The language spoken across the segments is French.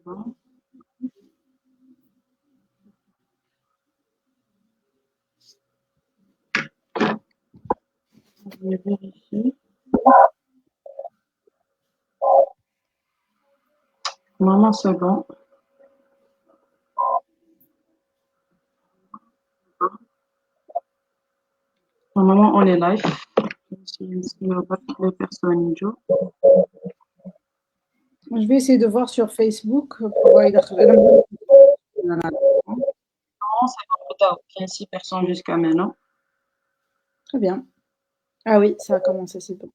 bon. Je vais vérifier. Normalement, c'est bon. Normalement, on est live. Les personnes. Je vais essayer de voir sur Facebook pour voir. Normalement, c'est pas trop 6 personnes jusqu'à maintenant. Très bien. Ah oui, ça a commencé, c'est bon.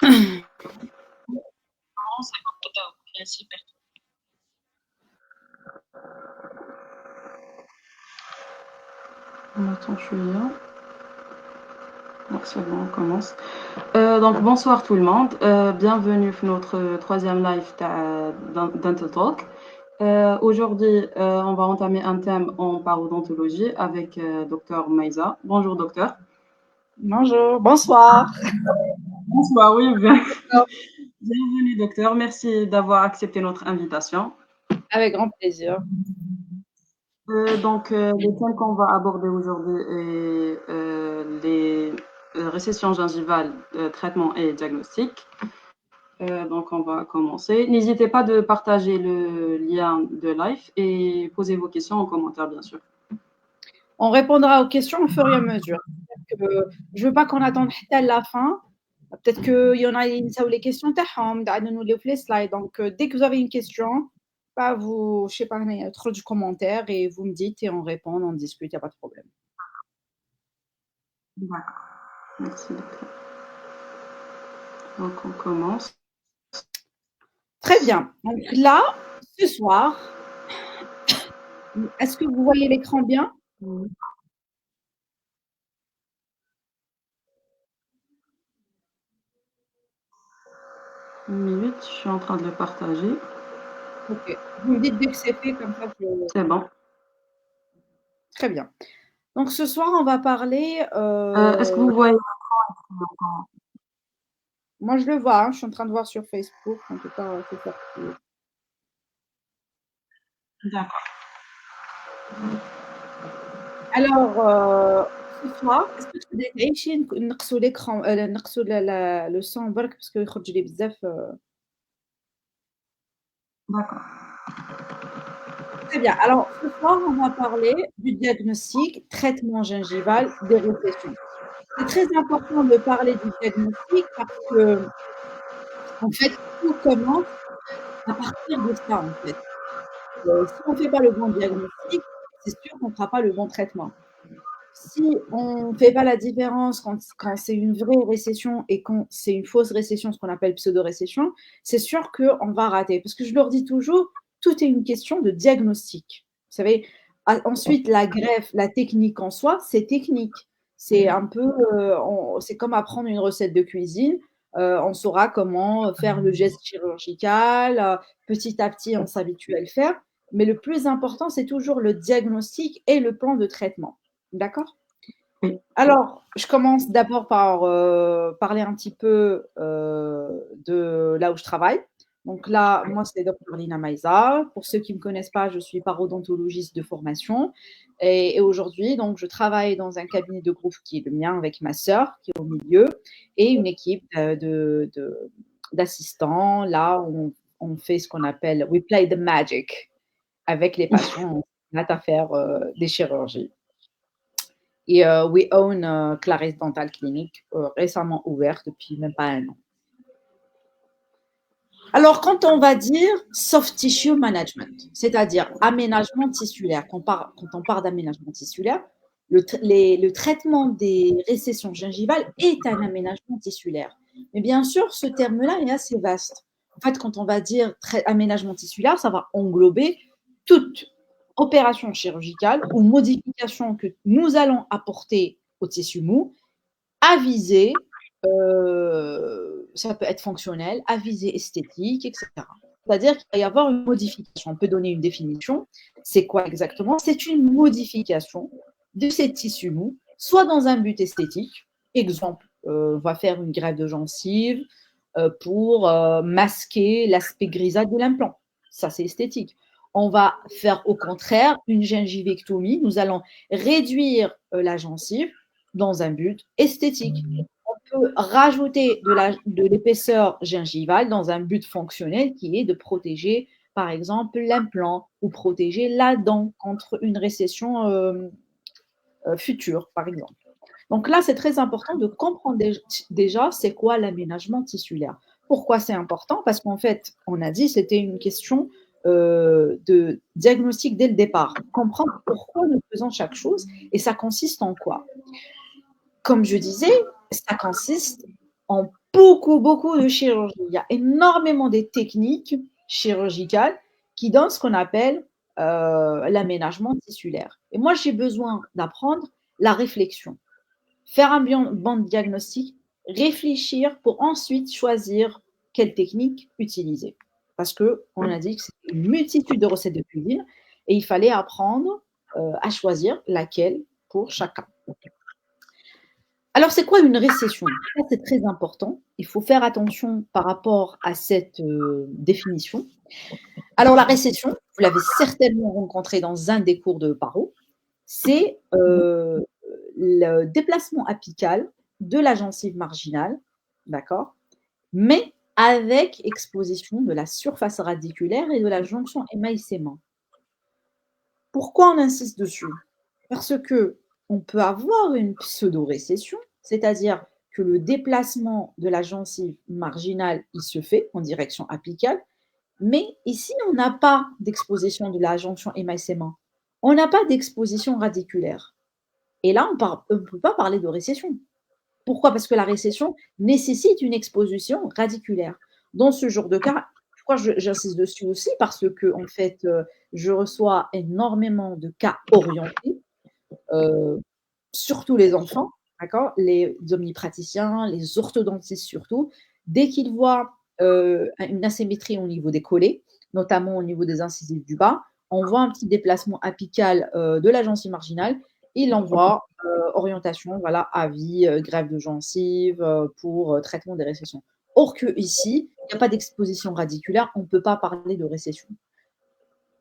Normalement, c'est pas trop 6 personnes. Attends, je suis là. Donc, c'est bon, on commence. Donc, bonsoir tout le monde. Bienvenue à notre troisième live d'Dental Talk. Aujourd'hui, on va entamer un thème en parodontologie avec Dr Maïza. Bonjour, docteur. Bonjour, bonsoir. Bonsoir, oui, bienvenue, docteur. Merci d'avoir accepté notre invitation. Avec grand plaisir. Donc, le thème qu'on va aborder aujourd'hui est les récessions gingivales, traitement et diagnostic. Donc, on va commencer. N'hésitez pas de partager le lien de live et poser vos questions en commentaire, bien sûr. On répondra aux questions au fur et à mesure. Je ne veux pas qu'on attende à la fin. Peut-être qu'il y en a qui ont les questions, nous les slides. Donc, dès que vous avez une question, vous, je sais pas, trop du commentaire et vous me dites et on répond, on discute, il n'y a pas de problème. D'accord. Merci, docteur. Donc, on commence. Très bien. Donc là, ce soir, est-ce que vous voyez l'écran bien? Oui. Une minute, je suis en train de le partager. Ok. Vous me dites dès que c'est fait, comme ça je... C'est bon. Très bien. Donc ce soir, on va parler... Est-ce que vous voyez? Moi, je le vois, hein, je suis en train de voir sur Facebook. En tout cas, c'est sorti. D'accord. Alors, ce soir, est-ce que tu peux نقصوا l'écran, نقصوا le son برك parce que يخرج لي بزاف. D'accord. Très bien. Alors, ce soir, on va parler du diagnostic, traitement gingival des récessions. C'est très important de parler du diagnostic parce que, en fait, tout commence à partir de ça, en fait. Si on ne fait pas le bon diagnostic, c'est sûr qu'on ne fera pas le bon traitement. Si on ne fait pas la différence quand c'est une vraie récession et quand c'est une fausse récession, ce qu'on appelle pseudo-récession, c'est sûr qu'on va rater. Parce que je leur dis toujours, tout est une question de diagnostic. Vous savez, ensuite, la greffe, la technique en soi, c'est technique. C'est un peu, c'est comme apprendre une recette de cuisine. On saura comment faire le geste chirurgical. Petit à petit, on s'habitue à le faire. Mais le plus important, c'est toujours le diagnostic et le plan de traitement. D'accord? Oui. Alors, je commence d'abord par parler un petit peu de là où je travaille. Donc là, moi, c'est Dr Lina Maïza. Pour ceux qui ne me connaissent pas, je suis parodontologiste de formation. Et aujourd'hui, donc, je travaille dans un cabinet de groupe qui est le mien avec ma sœur, qui est au milieu, et une équipe d'assistants. Là, on fait ce qu'on appelle We play the magic avec les patients. On a à faire des chirurgies. Et we own Clarisse Dental Clinic, récemment ouverte depuis même pas un an. Alors, quand on va dire soft tissue management, c'est-à-dire aménagement tissulaire, quand on parle d'aménagement tissulaire, le traitement des récessions gingivales est un aménagement tissulaire. Mais bien sûr, ce terme-là est assez vaste. En fait, quand on va dire aménagement tissulaire, ça va englober toute opération chirurgicale ou modification que nous allons apporter au tissu mou à visée, ça peut être fonctionnel, à visée esthétique, etc. C'est-à-dire qu'il va y avoir une modification. On peut donner une définition. C'est quoi exactement? C'est une modification de ces tissus mous, soit dans un but esthétique, exemple, on va faire une greffe de gencive, pour masquer l'aspect grisâtre de l'implant. Ça, c'est esthétique. On va faire au contraire une gingivectomie. Nous allons réduire la gencive dans un but esthétique. On peut rajouter de l'épaisseur gingivale dans un but fonctionnel qui est de protéger, par exemple, l'implant ou protéger la dent contre une récession future, par exemple. Donc là, c'est très important de comprendre déjà c'est quoi l'aménagement tissulaire. Pourquoi c'est important? Parce qu'en fait, on a dit c'était une question de diagnostic dès le départ. Comprendre pourquoi nous faisons chaque chose et ça consiste en quoi? Comme je disais, ça consiste en beaucoup de chirurgie. Il y a énormément de techniques chirurgicales qui donnent ce qu'on appelle l'aménagement tissulaire. Et moi, j'ai besoin d'apprendre la réflexion, faire un bon diagnostic, réfléchir pour ensuite choisir quelle technique utiliser. Parce qu'on a dit que c'est une multitude de recettes de cuisine et il fallait apprendre à choisir laquelle pour chacun. Alors, c'est quoi une récession? Ça, c'est très important. Il faut faire attention par rapport à cette définition. Alors, la récession, vous l'avez certainement rencontrée dans un des cours de paro, c'est le déplacement apical de la gencive marginale, d'accord, mais avec exposition de la surface radiculaire et de la jonction émail-sémin. Pourquoi on insiste dessus? Parce que on peut avoir une pseudo-récession, c'est-à-dire que le déplacement de la gencive marginale, il se fait en direction apicale, mais ici, on n'a pas d'exposition de la jonction émail-sémin. On n'a pas d'exposition radiculaire. Et là, on ne peut pas parler de récession. Pourquoi? Parce que la récession nécessite une exposition radiculaire. Dans ce genre de cas, pourquoi j'insiste dessus aussi? Parce que, en fait, je reçois énormément de cas orientés, surtout les enfants, d'accord? Les omnipraticiens, les orthodontistes surtout, dès qu'ils voient une asymétrie au niveau des collets, notamment au niveau des incisives du bas, on voit un petit déplacement apical de la gencive marginale, ils l'envoient orientation, voilà, avis, greffe de gencive pour traitement des récessions. Or que ici, il n'y a pas d'exposition radiculaire, on ne peut pas parler de récession.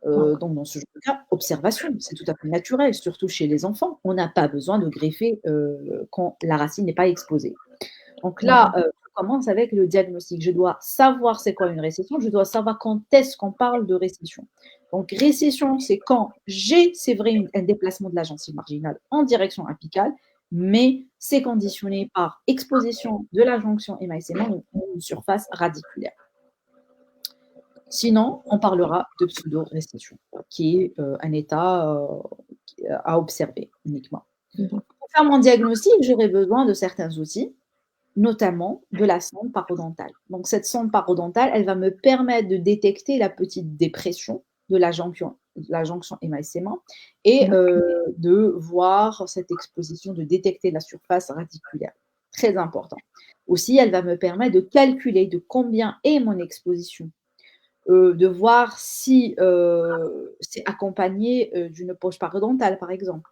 Donc, dans ce genre de cas, observation, c'est tout à fait naturel, surtout chez les enfants. On n'a pas besoin de greffer quand la racine n'est pas exposée. Donc là, on commence avec le diagnostic. Je dois savoir c'est quoi une récession, je dois savoir quand est-ce qu'on parle de récession. Donc, récession, c'est quand j'ai, c'est vrai, un déplacement de la gencive marginale en direction apicale, mais c'est conditionné par exposition de la jonction émail-sémin ou une surface radiculaire. Sinon, on parlera de pseudo-récession, qui est un état à observer uniquement. Pour faire mon diagnostic, j'aurai besoin de certains outils, notamment de la sonde parodontale. Donc, cette sonde parodontale, elle va me permettre de détecter la petite dépression de la jonction émail-sémin et de voir cette exposition, de détecter la surface radiculaire. Très important. Aussi, elle va me permettre de calculer de combien est mon exposition. De voir si c'est accompagné d'une poche parodontale, par exemple.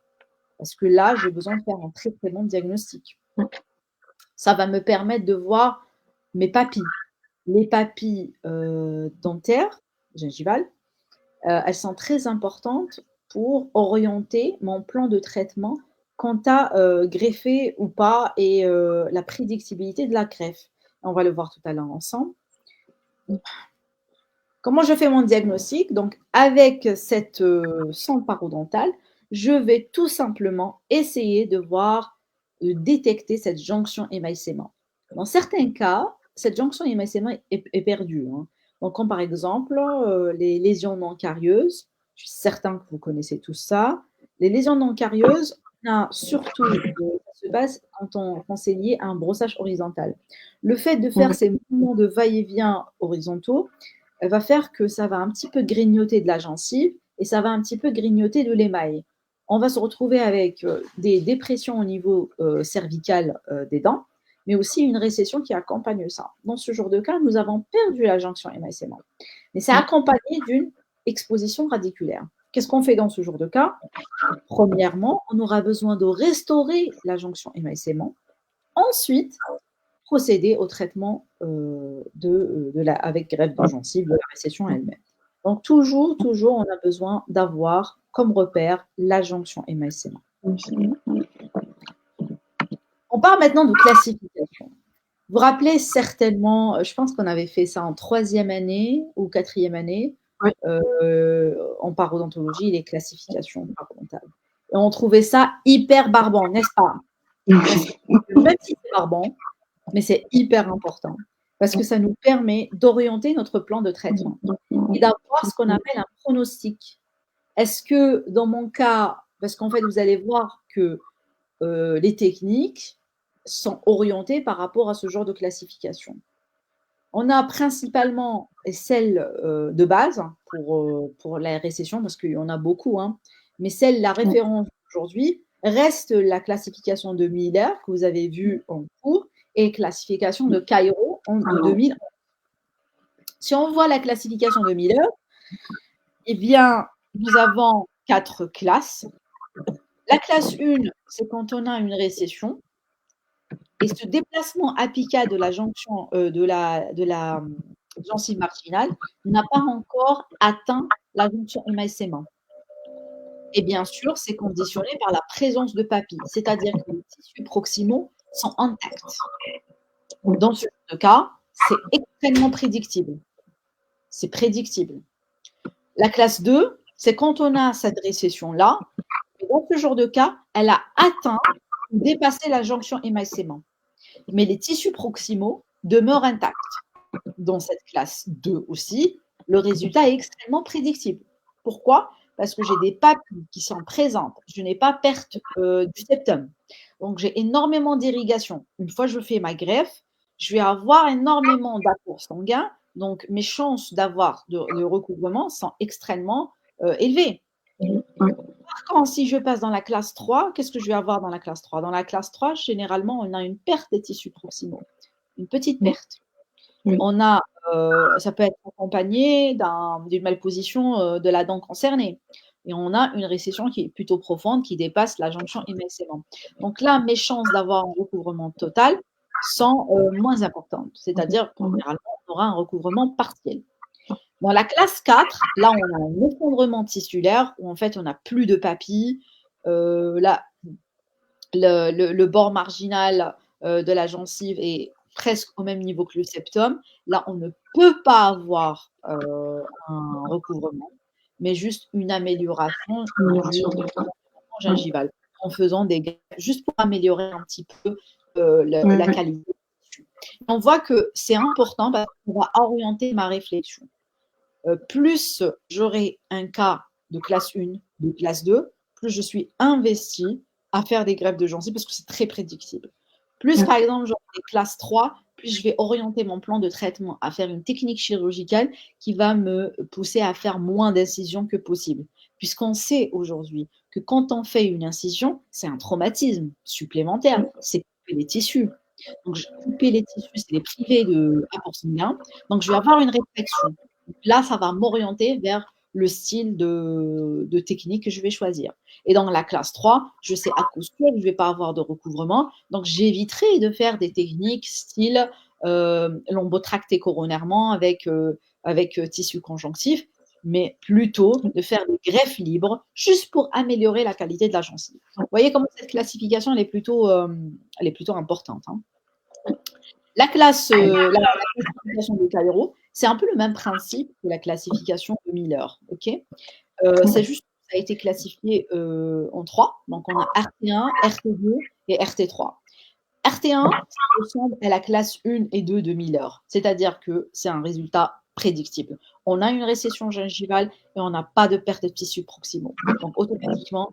Parce que là, j'ai besoin de faire un très, très bon diagnostic. Ça va me permettre de voir mes papilles. Les papilles dentaires, gingivales, elles sont très importantes pour orienter mon plan de traitement quant à greffer ou pas et la prédictibilité de la greffe. On va le voir tout à l'heure ensemble. Comment je fais mon diagnostic? Donc, avec cette sonde parodontale, je vais tout simplement essayer de voir, de détecter cette jonction émail-sémin. Dans certains cas, cette jonction émail-sémin est perdue. Hein. Donc, comme par exemple les lésions non carieuses, je suis certain que vous connaissez tout ça. Les lésions non carieuses, surtout, ça se passe quand c'est lié à un brossage horizontal. Le fait de faire ces mouvements de va-et-vient horizontaux, elle va faire que ça va un petit peu grignoter de la gencive et ça va un petit peu grignoter de l'émail. On va se retrouver avec des dépressions au niveau cervical des dents, mais aussi une récession qui accompagne ça. Dans ce genre de cas, nous avons perdu la jonction émail-sémin. Mais c'est accompagné d'une exposition radiculaire. Qu'est-ce qu'on fait dans ce genre de cas? Premièrement, on aura besoin de restaurer la jonction émail-sémin. Ensuite, procéder au traitement avec greffe de gencive, de la récession elle-même. Donc toujours, on a besoin d'avoir comme repère la jonction émail-sémin. On parle maintenant de classification. Vous vous rappelez certainement, je pense qu'on avait fait ça en 3e année ou 4e année, Oui. en parodontologie, les classifications parodontales. Et on trouvait ça hyper barbant, n'est-ce pas? Même si c'est barbant, mais c'est hyper important parce que ça nous permet d'orienter notre plan de traitement et d'avoir ce qu'on appelle un pronostic. Est-ce que dans mon cas, parce qu'en fait, vous allez voir que les techniques sont orientées par rapport à ce genre de classification. On a principalement celle de base pour la récession, parce qu'il y en a beaucoup, hein, mais la référence aujourd'hui reste la classification de Miller que vous avez vue en cours et classification de Cairo de 2000. Si on voit la classification de Miller, eh bien, nous avons 4 classes. La classe 1, c'est quand on a une récession. Et ce déplacement apical de la jonction de la gencive marginale n'a pas encore atteint la jonction émail-sémin. Et bien sûr, c'est conditionné par la présence de papilles, c'est-à-dire que les tissus proximaux sont intacts. Dans ce cas, c'est extrêmement prédictible. C'est prédictible. La classe 2, c'est quand on a cette récession-là, et dans ce genre de cas, elle a atteint ou dépassé la jonction émail-sémin. Mais les tissus proximaux demeurent intacts. Dans cette classe 2 aussi, le résultat est extrêmement prédictible. Pourquoi? Parce que j'ai des papilles qui sont présentes. Je n'ai pas perte du septum. Donc, j'ai énormément d'irrigation. Une fois que je fais ma greffe, je vais avoir énormément d'apports sanguins. Donc, mes chances d'avoir de recouvrement sont extrêmement élevées. Par contre, si je passe dans la classe 3, qu'est-ce que je vais avoir dans la classe 3? Dans la classe 3, généralement, on a une perte des tissus proximaux, une petite perte. On a, ça peut être accompagné d'une malposition de la dent concernée. Et on a une récession qui est plutôt profonde, qui dépasse la jonction émail-sémin. Donc là, mes chances d'avoir un recouvrement total sont moins importantes. C'est-à-dire qu'en généralement, on aura un recouvrement partiel. Dans la classe 4, là, on a un effondrement tissulaire où en fait, on n'a plus de papilles. Là, le bord marginal de la gencive est presque au même niveau que le septum. Là, on ne peut pas avoir un recouvrement, mais juste une amélioration gingivale en faisant des greffes, juste pour améliorer un petit peu la qualité. On voit que c'est important parce qu'on va orienter ma réflexion. Plus j'aurai un cas de classe 1, de classe 2, plus je suis investie à faire des greffes de gencives parce que c'est très prédictible. Plus, par exemple, j'aurai des classes 3, plus je vais orienter mon plan de traitement à faire une technique chirurgicale qui va me pousser à faire moins d'incisions que possible. Puisqu'on sait aujourd'hui que quand on fait une incision, c'est un traumatisme supplémentaire, c'est couper les tissus. Donc, couper les tissus, c'est les priver d'apport sanguin. Donc, je vais avoir une réflexion. Là, ça va m'orienter vers le style de technique que je vais choisir. Et dans la classe 3, je sais à coup sûr que je ne vais pas avoir de recouvrement, donc j'éviterai de faire des techniques style lombotracté coronairement avec tissu conjonctif, mais plutôt de faire des greffes libres juste pour améliorer la qualité de la gencive. Vous voyez comment cette classification elle est plutôt importante. Hein. La classification de Cairo, c'est un peu le même principe que la classification de Miller. Okay, c'est juste que ça a été classifié en 3. Donc, on a RT1, RT2 et RT3. RT1, ça ressemble à la classe 1 et 2 de Miller, c'est-à-dire que c'est un résultat prédictible. On a une récession gingivale et on n'a pas de perte de tissus proximaux. Donc, automatiquement,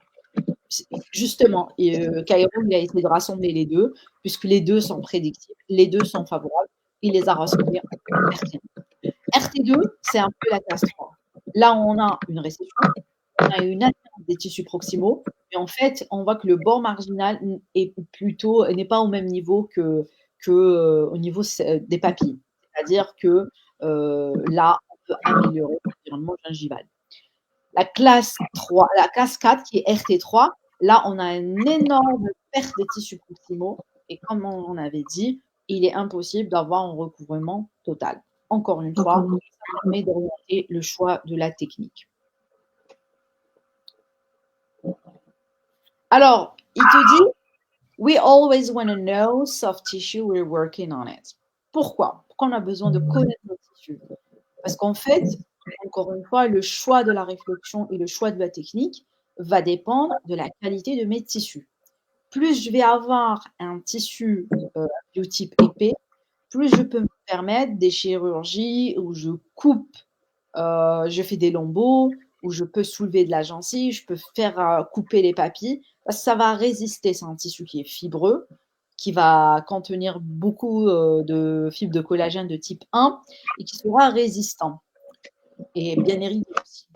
justement, Cairo il a essayé de rassembler les deux, puisque les deux sont prédictibles, les deux sont favorables, il les a rassemblés en RT1. RT2, c'est un peu la classe 3. Là, on a une récession, on a une atteinte des tissus proximaux, et en fait, on voit que le bord marginal n'est pas au même niveau que au niveau des papilles. C'est-à-dire que là, on peut améliorer l'environnement gingival. La classe 3, la classe 4 qui est RT3, là, on a une énorme perte des tissus proximaux. Et comme on avait dit, il est impossible d'avoir un recouvrement total. Encore une fois, D'accord. ça permet d'orienter le choix de la technique. Alors, il te dit, we always want to know soft tissue, we're working on it. Pourquoi? Pourquoi on a besoin de connaître nos tissus? Parce qu'en fait, encore une fois, le choix de la réflexion et le choix de la technique va dépendre de la qualité de mes tissus. Plus je vais avoir un tissu biotype épais, plus je peux me permettre des chirurgies où je coupe, je fais des lambeaux, où je peux soulever de la gencive, je peux faire couper les papilles, parce que ça va résister. C'est un tissu qui est fibreux, qui va contenir beaucoup de fibres de collagène de type 1 et qui sera résistant et bien éridé aussi.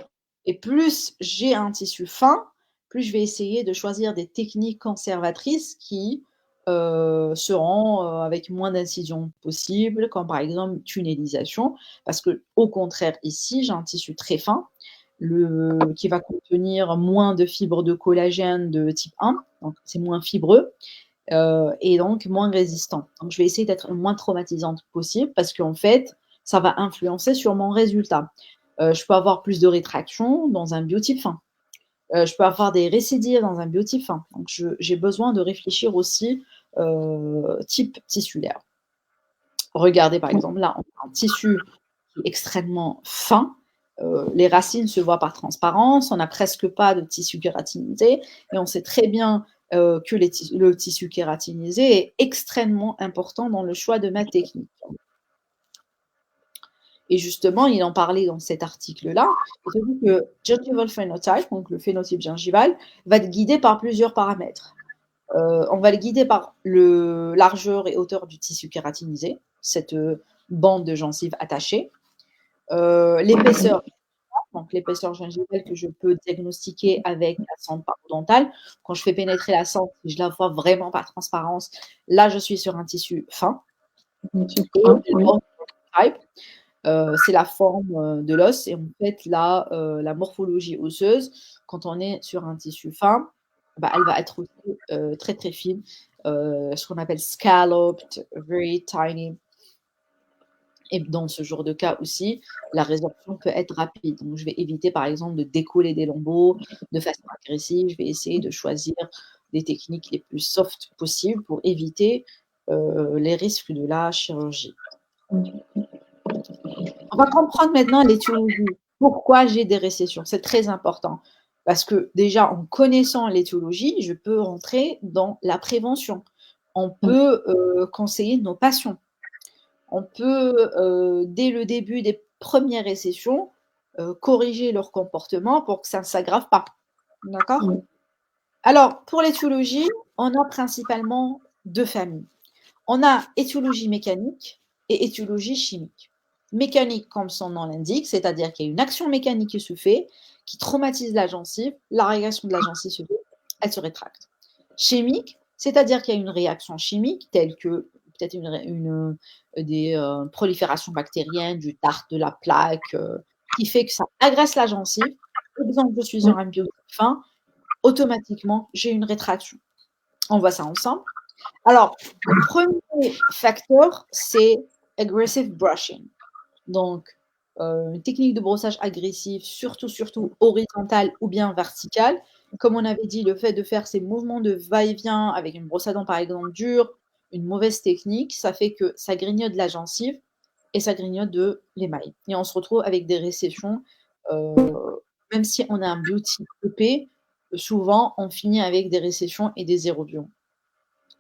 Et plus j'ai un tissu fin, plus je vais essayer de choisir des techniques conservatrices qui seront avec moins d'incision possible, comme par exemple tunnelisation, parce que au contraire ici, j'ai un tissu très fin qui va contenir moins de fibres de collagène de type 1, donc c'est moins fibreux et donc moins résistant. Donc je vais essayer d'être le moins traumatisante possible parce qu'en fait, ça va influencer sur mon résultat. Je peux avoir plus de rétraction dans un biotype fin. Je peux avoir des récidives dans un biotype fin. Donc, j'ai besoin de réfléchir aussi type tissulaire. Regardez, par exemple, là, on a un tissu qui est extrêmement fin. Les racines se voient par transparence. On n'a presque pas de tissu kératinisé. Et on sait très bien que le tissu kératinisé est extrêmement important dans le choix de ma technique. Et justement, il en parlait dans cet article-là. Il dit que gingival phenotype, donc le phénotype gingival, va être guidé par plusieurs paramètres. On va le guider par le largeur et hauteur du tissu kératinisé, cette bande de gencive attachée, l'épaisseur, donc l'épaisseur gingivale que je peux diagnostiquer avec la sonde parodontale. Quand je fais pénétrer la sonde, si je la vois vraiment par transparence, là je suis sur un tissu fin. Et Oui. type, c'est la forme de l'os et en fait la morphologie osseuse, quand on est sur un tissu fin, bah, elle va être aussi très très fine, ce qu'on appelle scalloped, very tiny. Et dans ce genre de cas aussi, la résorption peut être rapide. Donc, je vais éviter par exemple de décoller des lambeaux de façon agressive. Je vais essayer de choisir des techniques les plus soft possibles pour éviter les risques de la chirurgie. On va comprendre maintenant l'étiologie. Pourquoi j'ai des récessions? C'est très important. Parce que déjà, en connaissant l'étiologie, je peux rentrer dans la prévention. On peut conseiller nos patients. On peut, dès le début des premières récessions, corriger leur comportement pour que ça ne s'aggrave pas. D'accord? Oui. Alors, pour l'étiologie, on a principalement deux familles. On a étiologie mécanique et étiologie chimique. Mécanique, comme son nom l'indique, c'est-à-dire qu'il y a une action mécanique qui se fait, qui traumatise la gencive, la réaction de la gencive se fait, elle se rétracte. Chimique, c'est-à-dire qu'il y a une réaction chimique telle que peut-être des proliférations bactériennes, du tartre, de la plaque, qui fait que ça agresse la gencive. Par exemple, je suis sur un biotype fin, automatiquement, j'ai une rétraction. On voit ça ensemble. Alors, le premier facteur, c'est aggressive brushing. Donc, une technique de brossage agressive, surtout horizontale ou bien verticale. Comme on avait dit, le fait de faire ces mouvements de va-et-vient avec une brosse à dents, par exemple, dure, une mauvaise technique, ça fait que ça grignote la gencive et ça grignote de l'émail. Et on se retrouve avec des récessions, même si on a un biotype épais, souvent on finit avec des récessions et des érosions.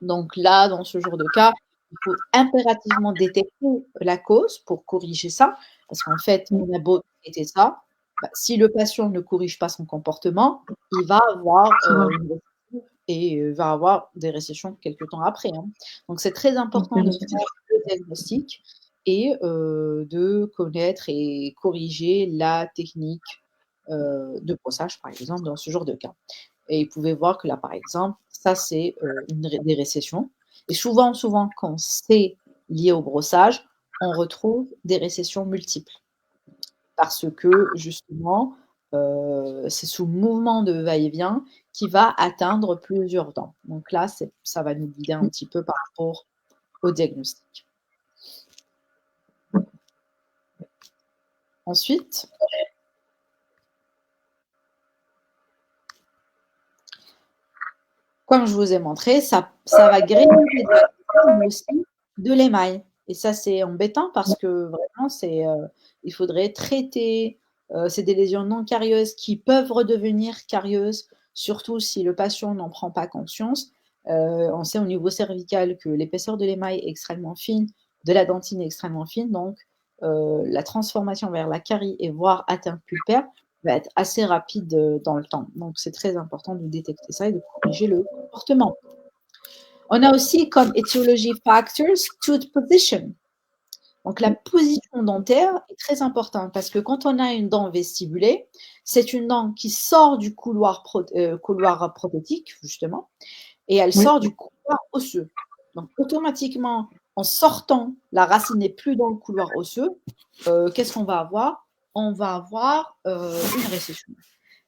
Donc là, dans ce genre de cas, il faut impérativement détecter la cause pour corriger ça, parce qu'en fait, on a beau détecter ça, bah, si le patient ne corrige pas son comportement, il va avoir une récidive et va avoir des récessions quelques temps après. Hein. Donc c'est très important de faire le diagnostic et de connaître et corriger la technique de brossage, par exemple, dans ce genre de cas. Et vous pouvez voir que là, par exemple, ça, c'est des récessions. Et souvent, quand c'est lié au brossage, on retrouve des récessions multiples. Parce que, justement, c'est sous mouvement de va-et-vient qui va atteindre plusieurs dents. Donc là, ça va nous guider un petit peu par rapport au diagnostic. Ensuite, comme je vous ai montré, ça va grignoter aussi de l'émail. Et ça, c'est embêtant parce que vraiment, il faudrait traiter. C'est des lésions non carieuses qui peuvent redevenir carieuses, surtout si le patient n'en prend pas conscience. On sait au niveau cervical que l'épaisseur de l'émail est extrêmement fine, de la dentine est extrêmement fine, donc la transformation vers la carie et voire atteinte pulpaire va être assez rapide dans le temps. Donc, c'est très important de détecter ça et de corriger le comportement. On a aussi comme etiology factors tooth position. Donc, la position dentaire est très importante parce que quand on a une dent vestibulée, c'est une dent qui sort du couloir prothétique, justement, et elle sort du couloir osseux. Donc, automatiquement, en sortant, la racine n'est plus dans le couloir osseux. Qu'est-ce qu'on va avoir? On va avoir une récession.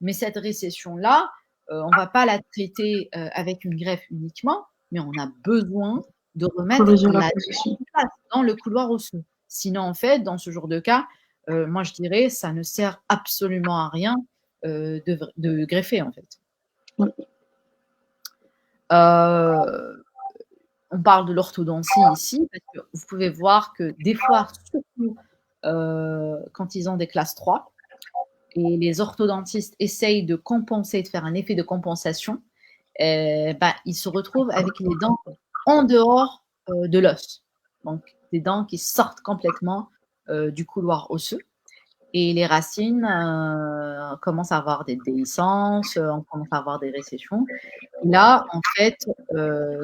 Mais cette récession-là, on ne va pas la traiter avec une greffe uniquement, mais on a besoin de remettre la place dans le couloir osseux. Sinon, en fait, dans ce genre de cas, moi, je dirais, ça ne sert absolument à rien de greffer, en fait. Oui. On parle de l'orthodontie ici, parce que vous pouvez voir que des fois, surtout quand ils ont des classes 3, et les orthodontistes essayent de compenser, de faire un effet de compensation, ils se retrouvent avec les dents en dehors de l'os. Donc, des dents qui sortent complètement du couloir osseux. Et les racines commencent à avoir des déhiscences, on commence à avoir des récessions. Là, en fait,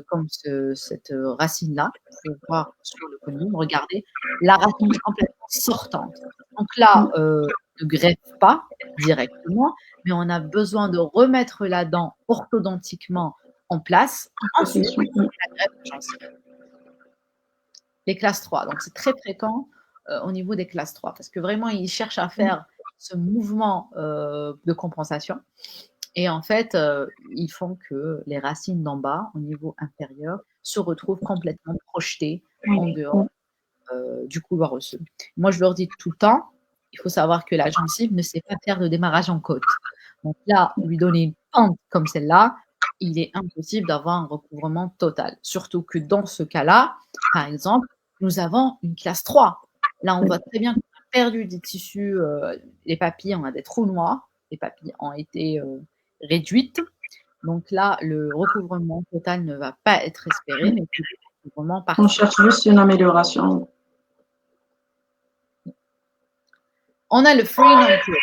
comme cette racine-là, vous pouvez voir sur le colline, regardez, la racine est complètement sortante. Donc là, ne greffe pas directement, mais on a besoin de remettre la dent orthodontiquement en place. Ensuite, la greffe de gencive. Les classes 3. Donc, c'est très fréquent au niveau des classes 3 parce que vraiment, ils cherchent à faire ce mouvement de compensation. Et en fait, ils font que les racines d'en bas, au niveau inférieur, se retrouvent complètement projetées en dehors du couloir osseux. Moi, je leur dis tout le temps, il faut savoir que la gencive ne sait pas faire de démarrage en côte. Donc là, lui donner une pente comme celle-là, il est impossible d'avoir un recouvrement total. Surtout que dans ce cas-là, par exemple, nous avons une classe 3. Là, on voit très bien qu'on a perdu des tissus, les papilles, on a des trous noirs, les papilles ont été réduites. Donc là, le recouvrement total ne va pas être espéré, mais plutôt le recouvrement partiel. On cherche juste une amélioration. On a le free non-cure,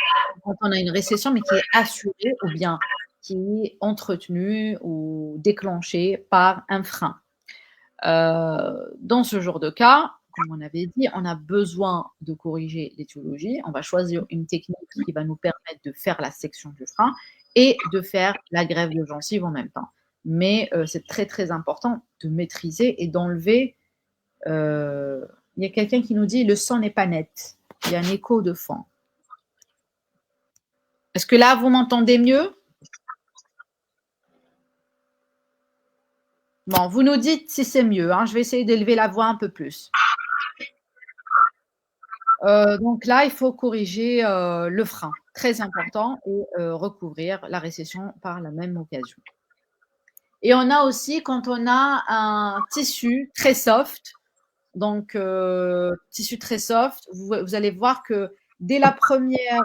quand on a une récession, mais qui est assurée ou bien qui est entretenue ou déclenchée par un frein. Dans ce genre de cas, comme on avait dit, on a besoin de corriger l'étiologie. On va choisir une technique qui va nous permettre de faire la section du frein et de faire la greffe de gencive en même temps. Mais c'est très, très important de maîtriser et d'enlever. Il y a quelqu'un qui nous dit « le son n'est pas net ». Il y a un écho de fond. Est-ce que là, vous m'entendez mieux? Bon, vous nous dites si c'est mieux. Hein. Je vais essayer d'élever la voix un peu plus. Donc là, il faut corriger le frein, très important, et recouvrir la récession par la même occasion. Et on a aussi, quand on a un tissu très soft, donc tissu très soft, vous allez voir que dès la première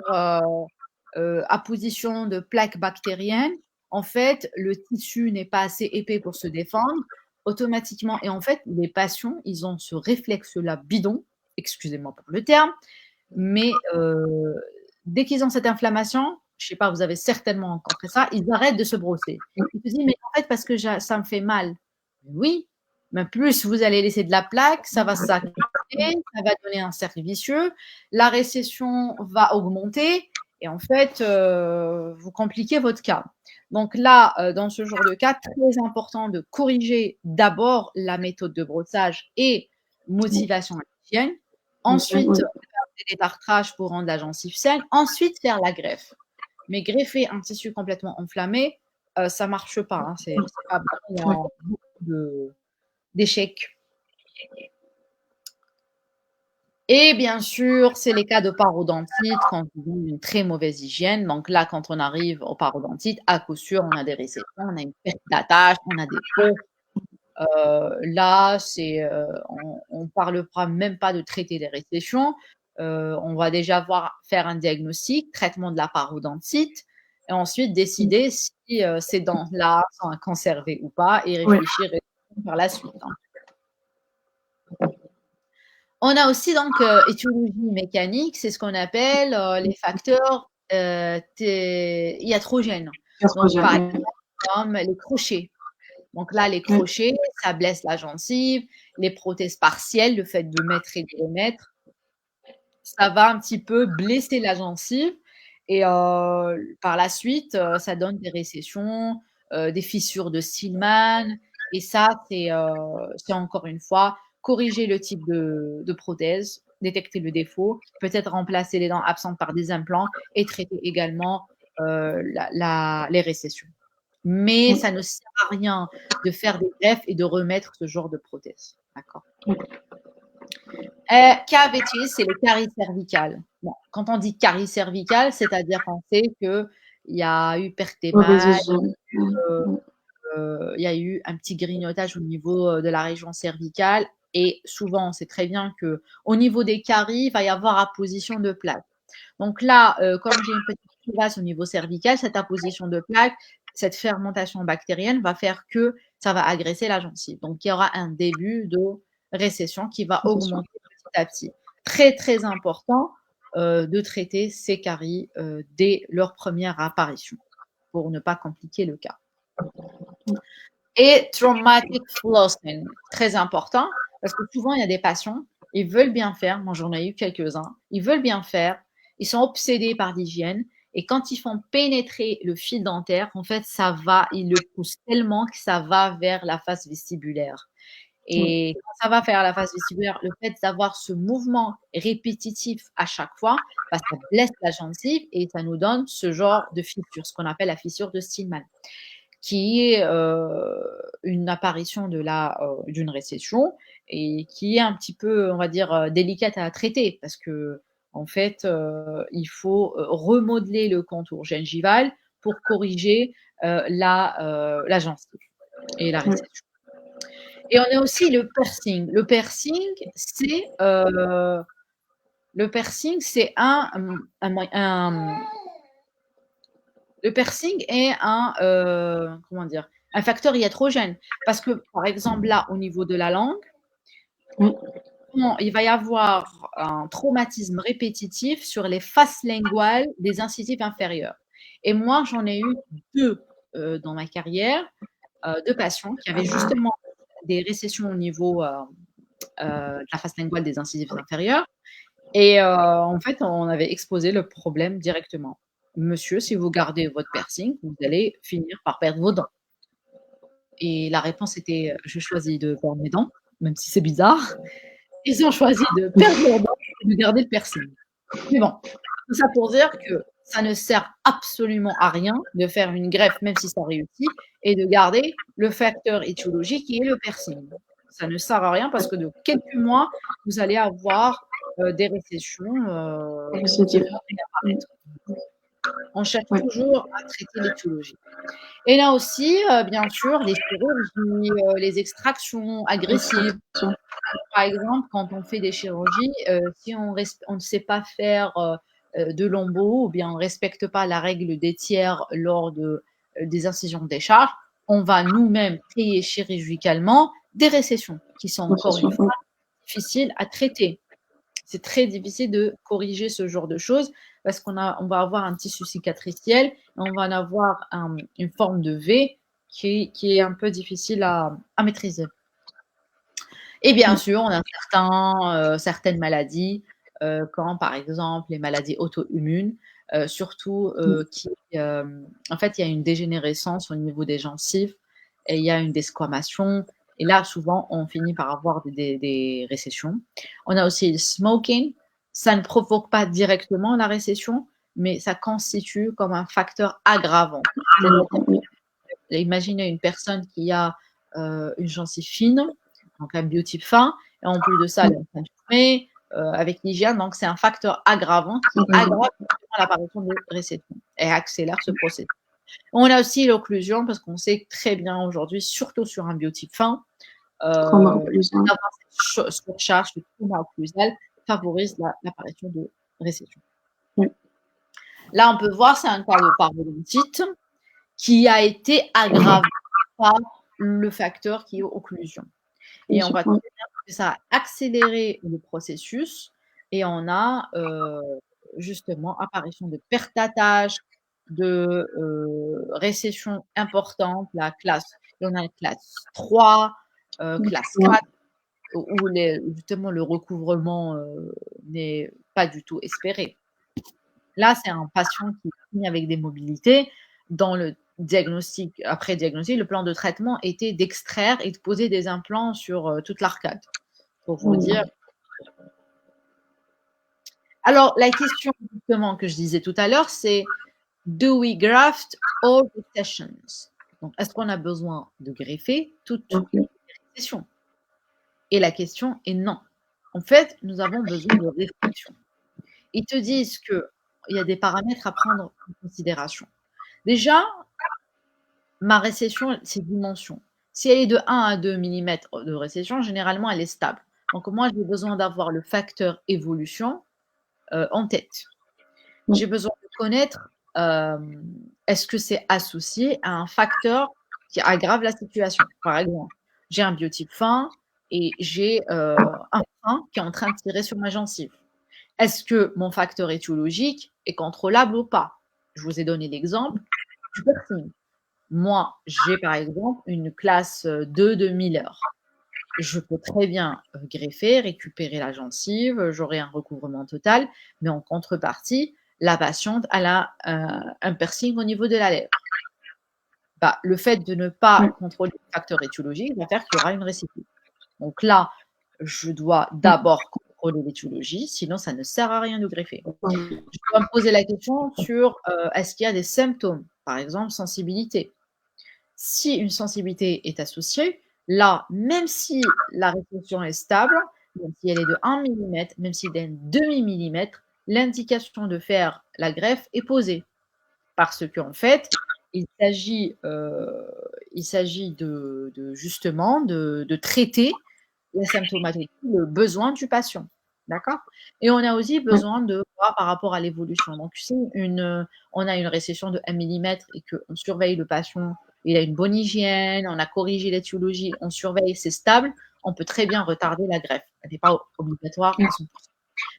apposition de plaques bactériennes, en fait, le tissu n'est pas assez épais pour se défendre automatiquement. Et en fait, les patients, ils ont ce réflexe-là bidon, excusez-moi pour le terme, mais dès qu'ils ont cette inflammation, je ne sais pas, vous avez certainement rencontré ça, ils arrêtent de se brosser. Ils se disent, mais en fait, parce que ça me fait mal. Oui, mais plus vous allez laisser de la plaque, ça va s'accumuler, ça va donner un cercle vicieux, la récession va augmenter, et en fait, vous compliquez votre cas. Donc là, dans ce genre de cas, très important de corriger d'abord la méthode de brossage et motivation à l'hygiène. Ensuite, faire des détartrages pour rendre la gencive saine. Ensuite, faire la greffe. Mais greffer un tissu complètement enflammé, ça ne marche pas. Hein. C'est pas bon, il y a beaucoup d'échecs. Et bien sûr, c'est les cas de parodontite quand ils ont une très mauvaise hygiène. Donc là, quand on arrive au parodontite, à coup sûr, on a des récessions, on a une perte d'attache, on a des peaux. Là, on parlera même pas de traiter les récessions. On va déjà faire un diagnostic, traitement de la parodontite, et ensuite décider si ces dents-là sont à conserver ou pas et Oui. réfléchir par la suite. Hein. On a aussi donc étiologie mécanique, c'est ce qu'on appelle les facteurs iatrogènes. Donc par exemple, Oui. comme les crochets. Donc là, les crochets, ça blesse la gencive. Les prothèses partielles, le fait de mettre et de remettre, ça va un petit peu blesser la gencive. Et par la suite, ça donne des récessions, des fissures de Stillman. Et ça, c'est encore une fois corriger le type de prothèse, détecter le défaut, peut-être remplacer les dents absentes par des implants et traiter également les récessions. Mais ça ne sert à rien de faire des greffes et de remettre ce genre de prothèse. D'accord. Cavities, c'est le caries cervical. Bon, quand on dit caries cervical, c'est-à-dire qu'on sait qu'il y a eu perte d'émail, il y a eu un petit grignotage au niveau de la région cervicale. Et souvent, on sait très bien qu'au niveau des caries, il va y avoir apposition de plaques. Donc là, comme j'ai une petite crevasse au niveau cervical, cette apposition de plaques, cette fermentation bactérienne va faire que ça va agresser la gencive. Donc, il y aura un début de récession qui va augmenter petit à petit. Très, très important de traiter ces caries dès leur première apparition pour ne pas compliquer le cas. Et traumatic flossing, très important, parce que souvent, il y a des patients, ils veulent bien faire, moi j'en ai eu quelques-uns, ils veulent bien faire, ils sont obsédés par l'hygiène, et quand ils font pénétrer le fil dentaire, en fait, ils le poussent tellement que ça va vers la face vestibulaire. Et quand ça va vers la face vestibulaire, le fait d'avoir ce mouvement répétitif à chaque fois, bah, ça blesse la gencive et ça nous donne ce genre de fissure, ce qu'on appelle la fissure de Stillman, qui est une apparition d'une récession et qui est un petit peu, on va dire, délicate à traiter parce que en fait, il faut remodeler le contour gingival pour corriger la gencive et la récession. Et on a aussi le piercing. Le piercing, c'est le piercing est comment dire, un facteur iatrogène. Parce que, par exemple, là, au niveau de la langue, il va y avoir un traumatisme répétitif sur les faces linguales des incisives inférieures. Et moi, j'en ai eu 2 dans ma carrière, 2 patients qui avaient justement des récessions au niveau de la face linguale des incisives inférieures. Et en fait, on avait exposé le problème directement. Monsieur, si vous gardez votre piercing, vous allez finir par perdre vos dents. Et la réponse était, je choisis de perdre mes dents, même si c'est bizarre. Ils ont choisi de perdre leurs dents et de garder le piercing. Mais bon, tout ça pour dire que ça ne sert absolument à rien de faire une greffe, même si ça réussit, et de garder le facteur étiologique qui est le piercing. Ça ne sert à rien parce que de quelques mois, vous allez avoir des récessions qui vont réapparaître. On cherche toujours à traiter l'étiologie. Et là aussi, bien sûr, les chirurgies, les extractions agressives. Par exemple, quand on fait des chirurgies, si on ne sait pas faire de lambeaux ou bien on ne respecte pas la règle des tiers lors des incisions de décharge, on va nous-mêmes créer chirurgicalement des récessions qui sont encore une fois difficiles à traiter. C'est très difficile de corriger ce genre de choses parce qu'on va avoir un tissu cicatriciel et on va en avoir une forme de V qui est un peu difficile à maîtriser. Et bien sûr, on a certaines maladies, comme par exemple les maladies auto-immunes, surtout en fait, il y a une dégénérescence au niveau des gencives et il y a une desquamation. Et là, souvent, on finit par avoir des récessions. On a aussi le smoking. Ça ne provoque pas directement la récession, mais ça constitue comme un facteur aggravant. Imaginez une personne qui a une gencive fine, donc un biotype fin, et en plus de ça, elle est en train de fumer, avec l'hygiène, donc c'est un facteur aggravant qui aggrave l'apparition de récession et accélère ce processus. On a aussi l'occlusion, parce qu'on sait très bien aujourd'hui, surtout sur un biotype fin, Trauma occlusal. d'avoir cette surcharge de trauma occlusal favorise l'apparition de récession. Oui. Là, on peut voir, c'est un cas de parodontite qui a été aggravé par le facteur qui est occlusion. Et on va trouver que ça a accéléré le processus et on a justement apparition de pertattage, de récession importante, la classe. Et on a une classe 3, classe 4, où justement le recouvrement n'est pas du tout espéré. Là, c'est un patient qui finit avec des mobilités. Dans le diagnostic, après diagnostic, le plan de traitement était d'extraire et de poser des implants sur toute l'arcade. Pour vous dire. Alors, la question justement que je disais tout à l'heure, c'est do we graft all the sessions? Donc, est-ce qu'on a besoin de greffer toutes les sessions? Et la question est non. En fait, nous avons besoin de réflexion. Ils te disent qu'il y a des paramètres à prendre en considération. Déjà, ma récession, c'est dimension. Si elle est de 1 à 2 mm de récession, généralement, elle est stable. Donc, moi, j'ai besoin d'avoir le facteur évolution en tête. J'ai besoin de connaître est-ce que c'est associé à un facteur qui aggrave la situation. Par exemple, j'ai un biotype fin et j'ai un frein qui est en train de tirer sur ma gencive. Est-ce que mon facteur étiologique est contrôlable ou pas? Je vous ai donné l'exemple du piercing. Moi, j'ai par exemple une classe 2 de Miller. Je peux très bien greffer, récupérer la gencive, j'aurai un recouvrement total, mais en contrepartie, la patiente a un piercing au niveau de la lèvre. Bah, le fait de ne pas contrôler le facteur étiologique va faire qu'il y aura une récidive. Donc là, je dois d'abord contrôler l'étiologie, sinon ça ne sert à rien de greffer. Je dois me poser la question sur est-ce qu'il y a des symptômes, par exemple sensibilité. Si une sensibilité est associée, là, même si la récession est stable, même si elle est de 1 mm, même si elle est de demi-millimètre, l'indication de faire la greffe est posée. Parce qu'en fait, il s'agit justement de traiter la symptomatologie, le besoin du patient. D'accord? Et on a aussi besoin de voir par rapport à l'évolution. Donc, si on a une récession de 1 mm et qu'on surveille le patient, il a une bonne hygiène, on a corrigé l'étiologie, on surveille, c'est stable, on peut très bien retarder la greffe. Elle n'est pas obligatoire à 100%.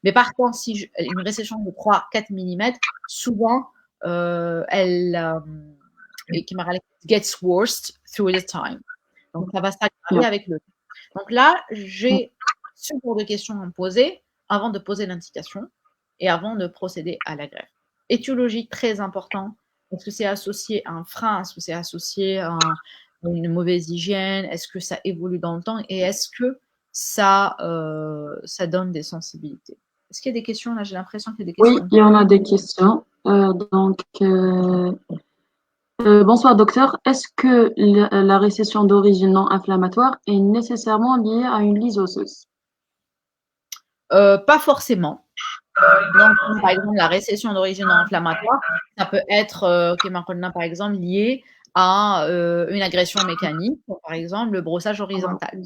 Mais par contre, si une récession de 3-4 mm, souvent, elle gets worse through the time. Donc, ça va s'aggraver avec le temps. Donc là, j'ai ce genre de questions à me poser avant de poser l'indication et avant de procéder à la greffe. Étiologie, très important. Est-ce que c'est associé à un frein? Est-ce que c'est associé à une mauvaise hygiène? Est-ce que ça évolue dans le temps? Et est-ce que ça donne des sensibilités? Est-ce qu'il y a des questions? Là, j'ai l'impression qu'il y a des questions. Oui, il y en a des questions. Bonsoir docteur. Est-ce que la récession d'origine non inflammatoire est nécessairement liée à une lyse osseuse? Pas forcément. Donc, par exemple, la récession d'origine non inflammatoire, ça peut être par exemple lié à une agression mécanique, par exemple le brossage horizontal.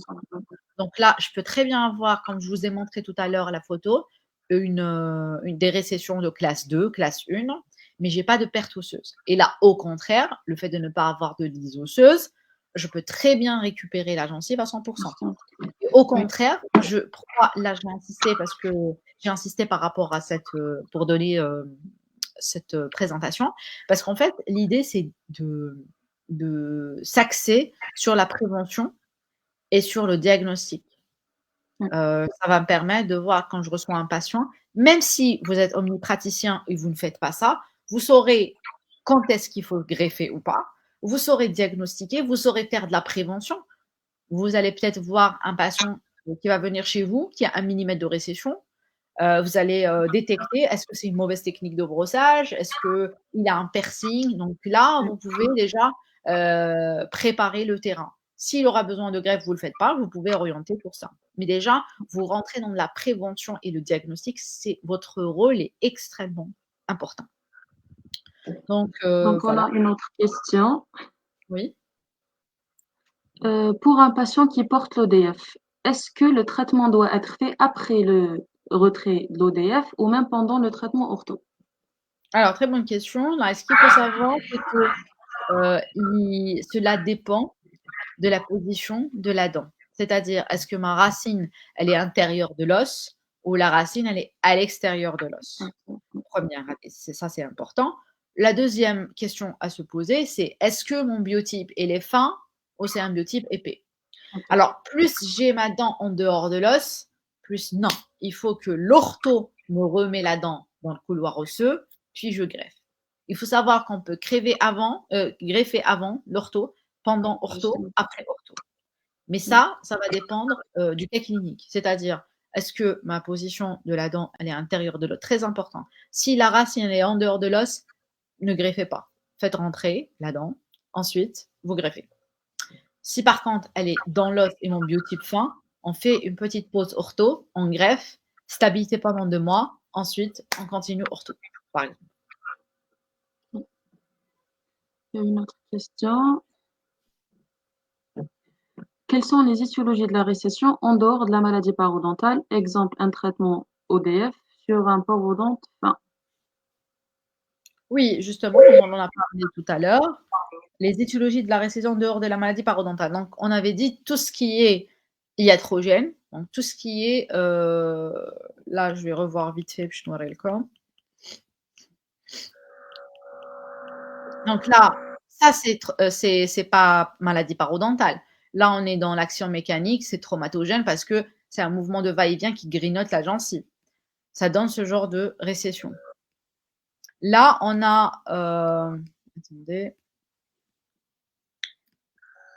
Donc là, je peux très bien avoir, comme je vous ai montré tout à l'heure la photo, des récessions de classe 2, classe 1, mais je n'ai pas de perte osseuse. Et là, au contraire, le fait de ne pas avoir de lyse osseuse, je peux très bien récupérer la gencive à 100%. Et au contraire, là, je vais insister parce que j'ai insisté par rapport à pour donner cette présentation, parce qu'en fait, l'idée, c'est de s'axer sur la prévention et sur le diagnostic. Ça va me permettre de voir quand je reçois un patient, même si vous êtes omnipraticien et vous ne faites pas ça, vous saurez quand est-ce qu'il faut greffer ou pas, vous saurez diagnostiquer, vous saurez faire de la prévention. Vous allez peut-être voir un patient qui va venir chez vous, qui a 1 mm de récession. Vous allez détecter, est-ce que c'est une mauvaise technique de brossage? Est-ce qu'il a un piercing? Donc là, vous pouvez déjà préparer le terrain. S'il aura besoin de greffe, vous ne le faites pas, vous pouvez orienter pour ça. Mais déjà, vous rentrez dans la prévention et le diagnostic, votre rôle est extrêmement important. Donc, Donc, on voilà. a une autre question. Oui. Pour un patient qui porte l'ODF, est-ce que le traitement doit être fait après le retrait de l'ODF ou même pendant le traitement ortho? Alors, très bonne question. Là, ce qu'il faut savoir, c'est que cela dépend de la position de la dent. C'est-à-dire, est-ce que ma racine, elle est intérieure de l'os ou la racine, elle est à l'extérieur de l'os? Première, ça c'est important. La deuxième question à se poser, c'est est-ce que mon biotype il est fin ou c'est un biotype épais? Alors, plus j'ai ma dent en dehors de l'os, plus non. Il faut que l'ortho me remet la dent dans le couloir osseux, puis je greffe. Il faut savoir qu'on peut greffer avant l'ortho, pendant ortho, après ortho. Mais ça va dépendre du cas clinique. C'est-à-dire, est-ce que ma position de la dent, elle est intérieure de l'os? Très important. Si la racine est en dehors de l'os, ne greffez pas. Faites rentrer la dent. Ensuite, vous greffez. Si par contre, elle est dans l'os et mon biotype fin, on fait une petite pause ortho, on greffe, stabilité pendant 2 mois. Ensuite, on continue ortho, par exemple. Il y a une autre question. Quelles sont les étiologies de la récession en dehors de la maladie parodontale? Exemple, un traitement ODF sur un parodonte fin. Oui, justement, comme on en a parlé tout à l'heure, les étiologies de la récession en dehors de la maladie parodontale. Donc, on avait dit tout ce qui est iatrogène, donc tout ce qui est, là, je vais revoir vite fait, puis je noierai le corps. Donc là, ça, c'est pas maladie parodontale. Là, on est dans l'action mécanique, c'est traumatogène parce que c'est un mouvement de va-et-vient qui grignote la gencive. Ça donne ce genre de récession. Là, on a, attendez.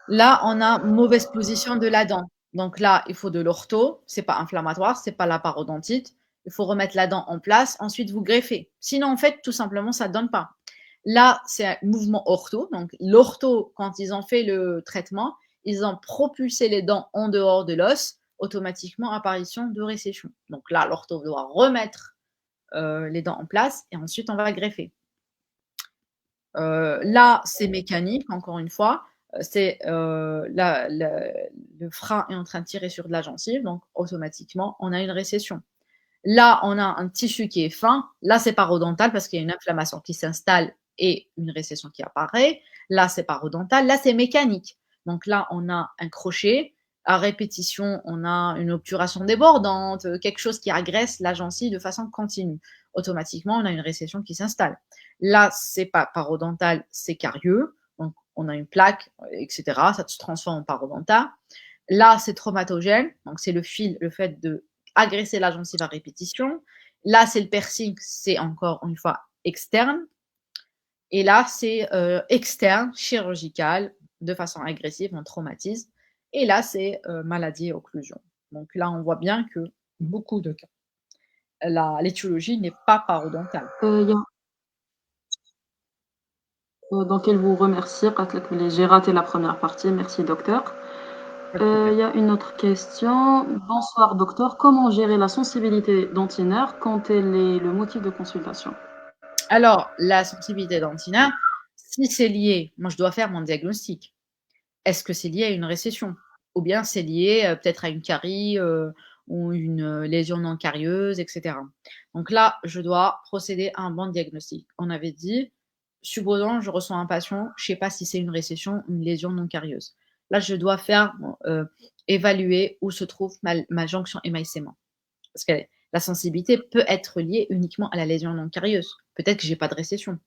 Là, on a mauvaise position de la dent. Donc là, il faut de l'ortho. C'est pas inflammatoire, c'est pas la parodontite. Il faut remettre la dent en place. Ensuite, vous greffez. Sinon, en fait, tout simplement, ça ne donne pas. Là, c'est un mouvement ortho. Donc, l'ortho, quand ils ont fait le traitement, ils ont propulsé les dents en dehors de l'os. Automatiquement, apparition de récession. Donc là, l'ortho doit remettre les dents en place et ensuite, on va greffer. Là, c'est mécanique, encore une fois. C'est le frein est en train de tirer sur de la gencive, donc automatiquement, on a une récession. Là, on a un tissu qui est fin. Là, c'est parodontal parce qu'il y a une inflammation qui s'installe et une récession qui apparaît. Là, c'est parodontal. Là, c'est mécanique. Donc là, on a un crochet. À répétition, on a une obturation débordante, quelque chose qui agresse la gencive de façon continue. Automatiquement, on a une récession qui s'installe. Là, c'est pas parodontal, c'est carieux. Donc, on a une plaque, etc. Ça se transforme en parodontal. Là, c'est traumatogène. Donc, c'est le fait de agresser la gencive à répétition. Là, c'est le piercing, c'est encore une fois externe. Et là, c'est externe, chirurgical, de façon agressive, on traumatise. Et là, c'est maladie et occlusion. Donc là, on voit bien que beaucoup de cas, l'étiologie n'est pas parodontale. Il y a donc elle vous remercie. J'ai raté la première partie. Merci, docteur. Pas de problème. Il y a une autre question. Bonsoir, docteur. Comment gérer la sensibilité dentinaire quand elle est le motif de consultation? Alors, la sensibilité dentinaire, si c'est lié, moi je dois faire mon diagnostic. Est-ce que c'est lié à une récession? Ou bien c'est lié peut-être à une carie ou une lésion non carieuse, etc. Donc là, je dois procéder à un bon diagnostic. On avait dit, supposons je reçois un patient, je ne sais pas si c'est une récession ou une lésion non carieuse. Là, je dois faire évaluer où se trouve ma jonction émail-sément. Parce que la sensibilité peut être liée uniquement à la lésion non carieuse. Peut-être que je n'ai pas de récession.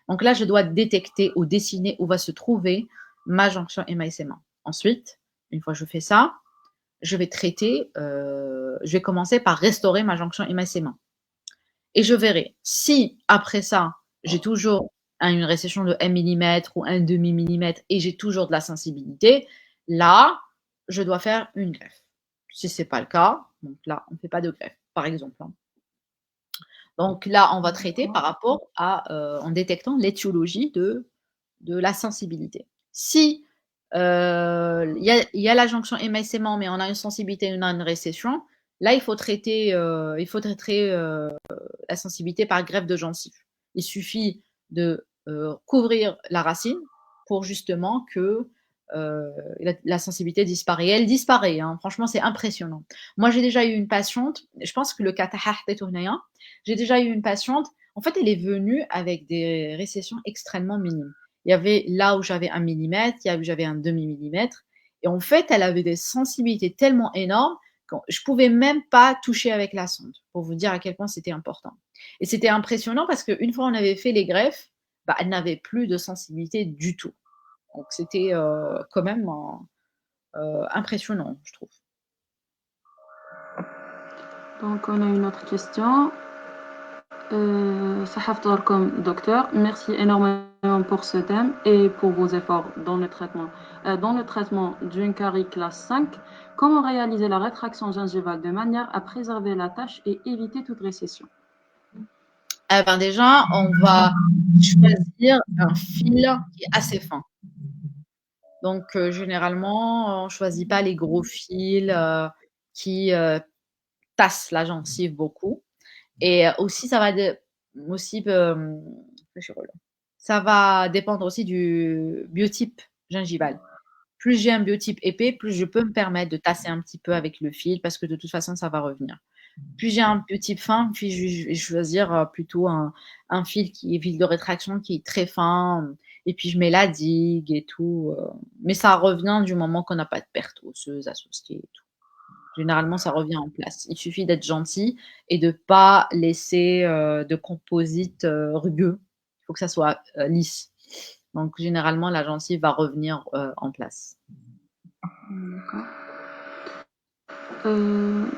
Donc là, je dois détecter ou dessiner où va se trouver ma jonction émail-sément. Ensuite, une fois que je fais ça, je vais traiter, je vais commencer par restaurer ma jonction émail-sément. Et je verrai si après ça, j'ai toujours une récession de 1 millimètre ou un demi-millimètre et j'ai toujours de la sensibilité, là, je dois faire une greffe. Si ce n'est pas le cas, donc là, on ne fait pas de greffe, par exemple. Donc là, on va traiter par rapport à, en détectant l'étiologie de la sensibilité. Si Il y a la jonction émail-sément, mais on a une sensibilité, on a une récession. Là, il faut traiter la sensibilité par greffe de gencive. Il suffit de couvrir la racine pour justement que la sensibilité disparaît. Et elle disparaît, hein. Franchement, c'est impressionnant. Moi, j'ai déjà eu une patiente, je pense que le cas j'ai déjà eu une patiente, en fait, elle est venue avec des récessions extrêmement minimes. Il y avait là où j'avais 1 millimètre, il y a où j'avais un demi-millimètre. Et en fait, elle avait des sensibilités tellement énormes que je ne pouvais même pas toucher avec la sonde, pour vous dire à quel point c'était important. Et c'était impressionnant parce qu'une fois on avait fait les greffes, bah, elle n'avait plus de sensibilité du tout. Donc c'était quand même impressionnant, je trouve. Donc, on a une autre question. Sahaf comme docteur, merci énormément pour ce thème et pour vos efforts dans le traitement. Dans le traitement d'une carie classe 5, comment réaliser la rétraction gingivale de manière à préserver la tâche et éviter toute récession? Eh ben déjà, on va choisir un fil qui est assez fin. Donc, généralement, on ne choisit pas les gros fils qui tassent la gencive beaucoup. Et aussi, ça va dépendre aussi du biotype gingival. Plus j'ai un biotype épais, plus je peux me permettre de tasser un petit peu avec le fil parce que de toute façon, ça va revenir. Plus j'ai un biotype fin, puis je vais choisir plutôt un fil de rétraction qui est très fin. Et puis je mets la digue et tout. Mais ça revient du moment qu'on n'a pas de perte osseuse associée et tout. Généralement, ça revient en place. Il suffit d'être gentil et de pas laisser de composite rugueux. Il faut que ça soit lisse. Donc, généralement, la gencive va revenir en place. D'accord. Une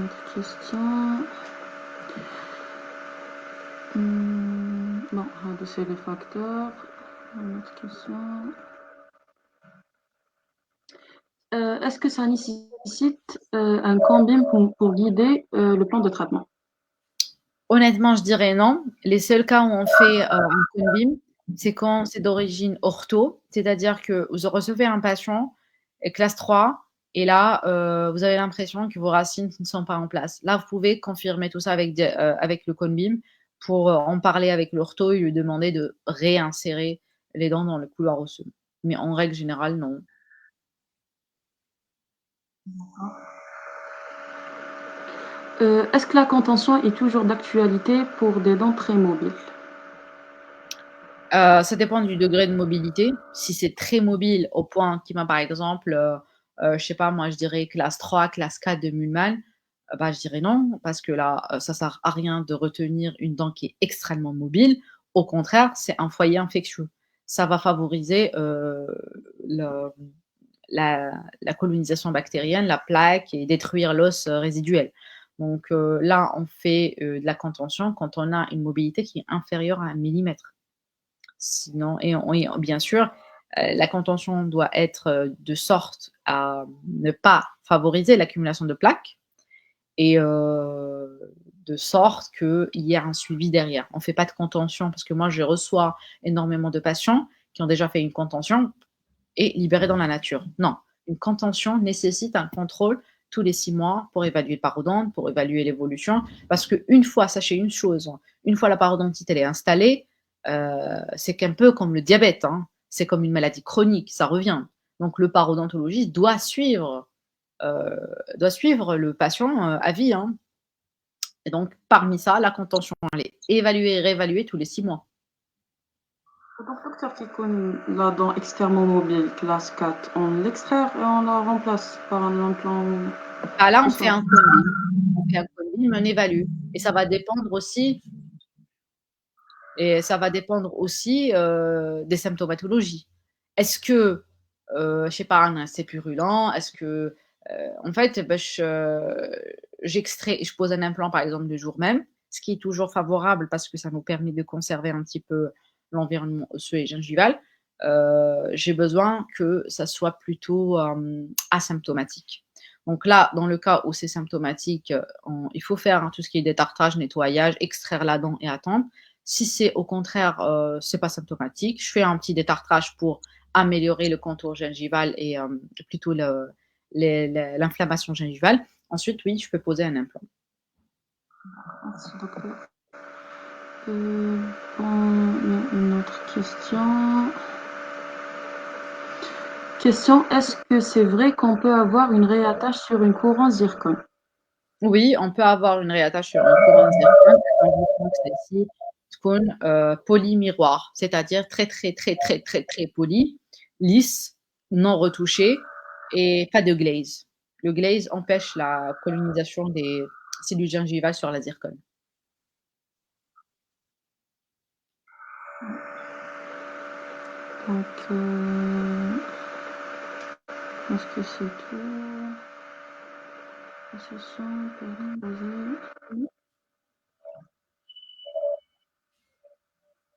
autre question. Bon, c'est les facteurs. Une autre question. Est-ce que ça nécessite un combine pour guider le plan de traitement? Honnêtement, je dirais non. Les seuls cas où on fait un cone-beam, c'est quand c'est d'origine ortho, c'est-à-dire que vous recevez un patient classe 3 et là, vous avez l'impression que vos racines ne sont pas en place. Là, vous pouvez confirmer tout ça avec le cone-beam pour en parler avec l'ortho et lui demander de réinsérer les dents dans le couloir osseux. Mais en règle générale, non. Est-ce que la contention est toujours d'actualité pour des dents très mobiles? Ça dépend du degré de mobilité. Si c'est très mobile au point qui m'a, par exemple, je sais pas moi, je dirais classe 3, classe 4 de Mühlmann, bah, je dirais non parce que là, ça sert à rien de retenir une dent qui est extrêmement mobile. Au contraire, c'est un foyer infectieux. Ça va favoriser, le la la colonisation bactérienne, la plaque et détruire l'os, résiduel. Donc, là, on fait, de la contention quand on a une mobilité qui est inférieure à 1 millimètre. Sinon et bien sûr, la contention doit être, de sorte à ne pas favoriser l'accumulation de plaques et de sorte qu'il y ait un suivi derrière. On ne fait pas de contention parce que moi, je reçois énormément de patients qui ont déjà fait une contention et libérés dans la nature. Non, une contention nécessite un contrôle tous les 6 mois pour évaluer le parodonte, pour évaluer l'évolution. Parce qu'une fois, sachez une chose, une fois la parodontite elle est installée, c'est qu'un peu comme le diabète, hein, c'est comme une maladie chronique, ça revient. Donc le parodontologiste doit suivre le patient à vie, hein. Et donc parmi ça, la contention, elle est évaluée et réévaluée tous les 6 mois. Donc, docteur qui connaît la dent extrêmement mobile, classe 4, on l'extrait et on la remplace par un implant Ah là, on fait osseux. un cone-beam. On fait un cone-beam, on évalue. Et ça va dépendre aussi des symptomatologies. Est-ce que, je sais pas, c'est purulent? Est-ce que, en fait, bah, j'extrais et je pose un implant, par exemple, le jour même, ce qui est toujours favorable parce que ça nous permet de conserver un petit peu l'environnement osseux et gingival. J'ai besoin que ça soit plutôt, asymptomatique. Donc là, dans le cas où c'est symptomatique, il faut faire, hein, tout ce qui est détartrage, nettoyage, extraire la dent et attendre. Si c'est au contraire, c'est pas symptomatique, je fais un petit détartrage pour améliorer le contour gingival et plutôt l'inflammation gingivale. Ensuite, oui, je peux poser un implant. Merci, docteur. Une autre question. Est-ce que c'est vrai qu'on peut avoir une réattache sur une couronne zircone? Oui, on peut avoir une réattache sur une couronne zircone. Celle-ci zircone poly-miroir, c'est-à-dire très, très, très, très, très, très poli, lisse, non retouché et pas de glaze. Le glaze empêche la colonisation des cellules gingivales sur la zircone. Donc, est-ce que c'est tout? Possession, posée.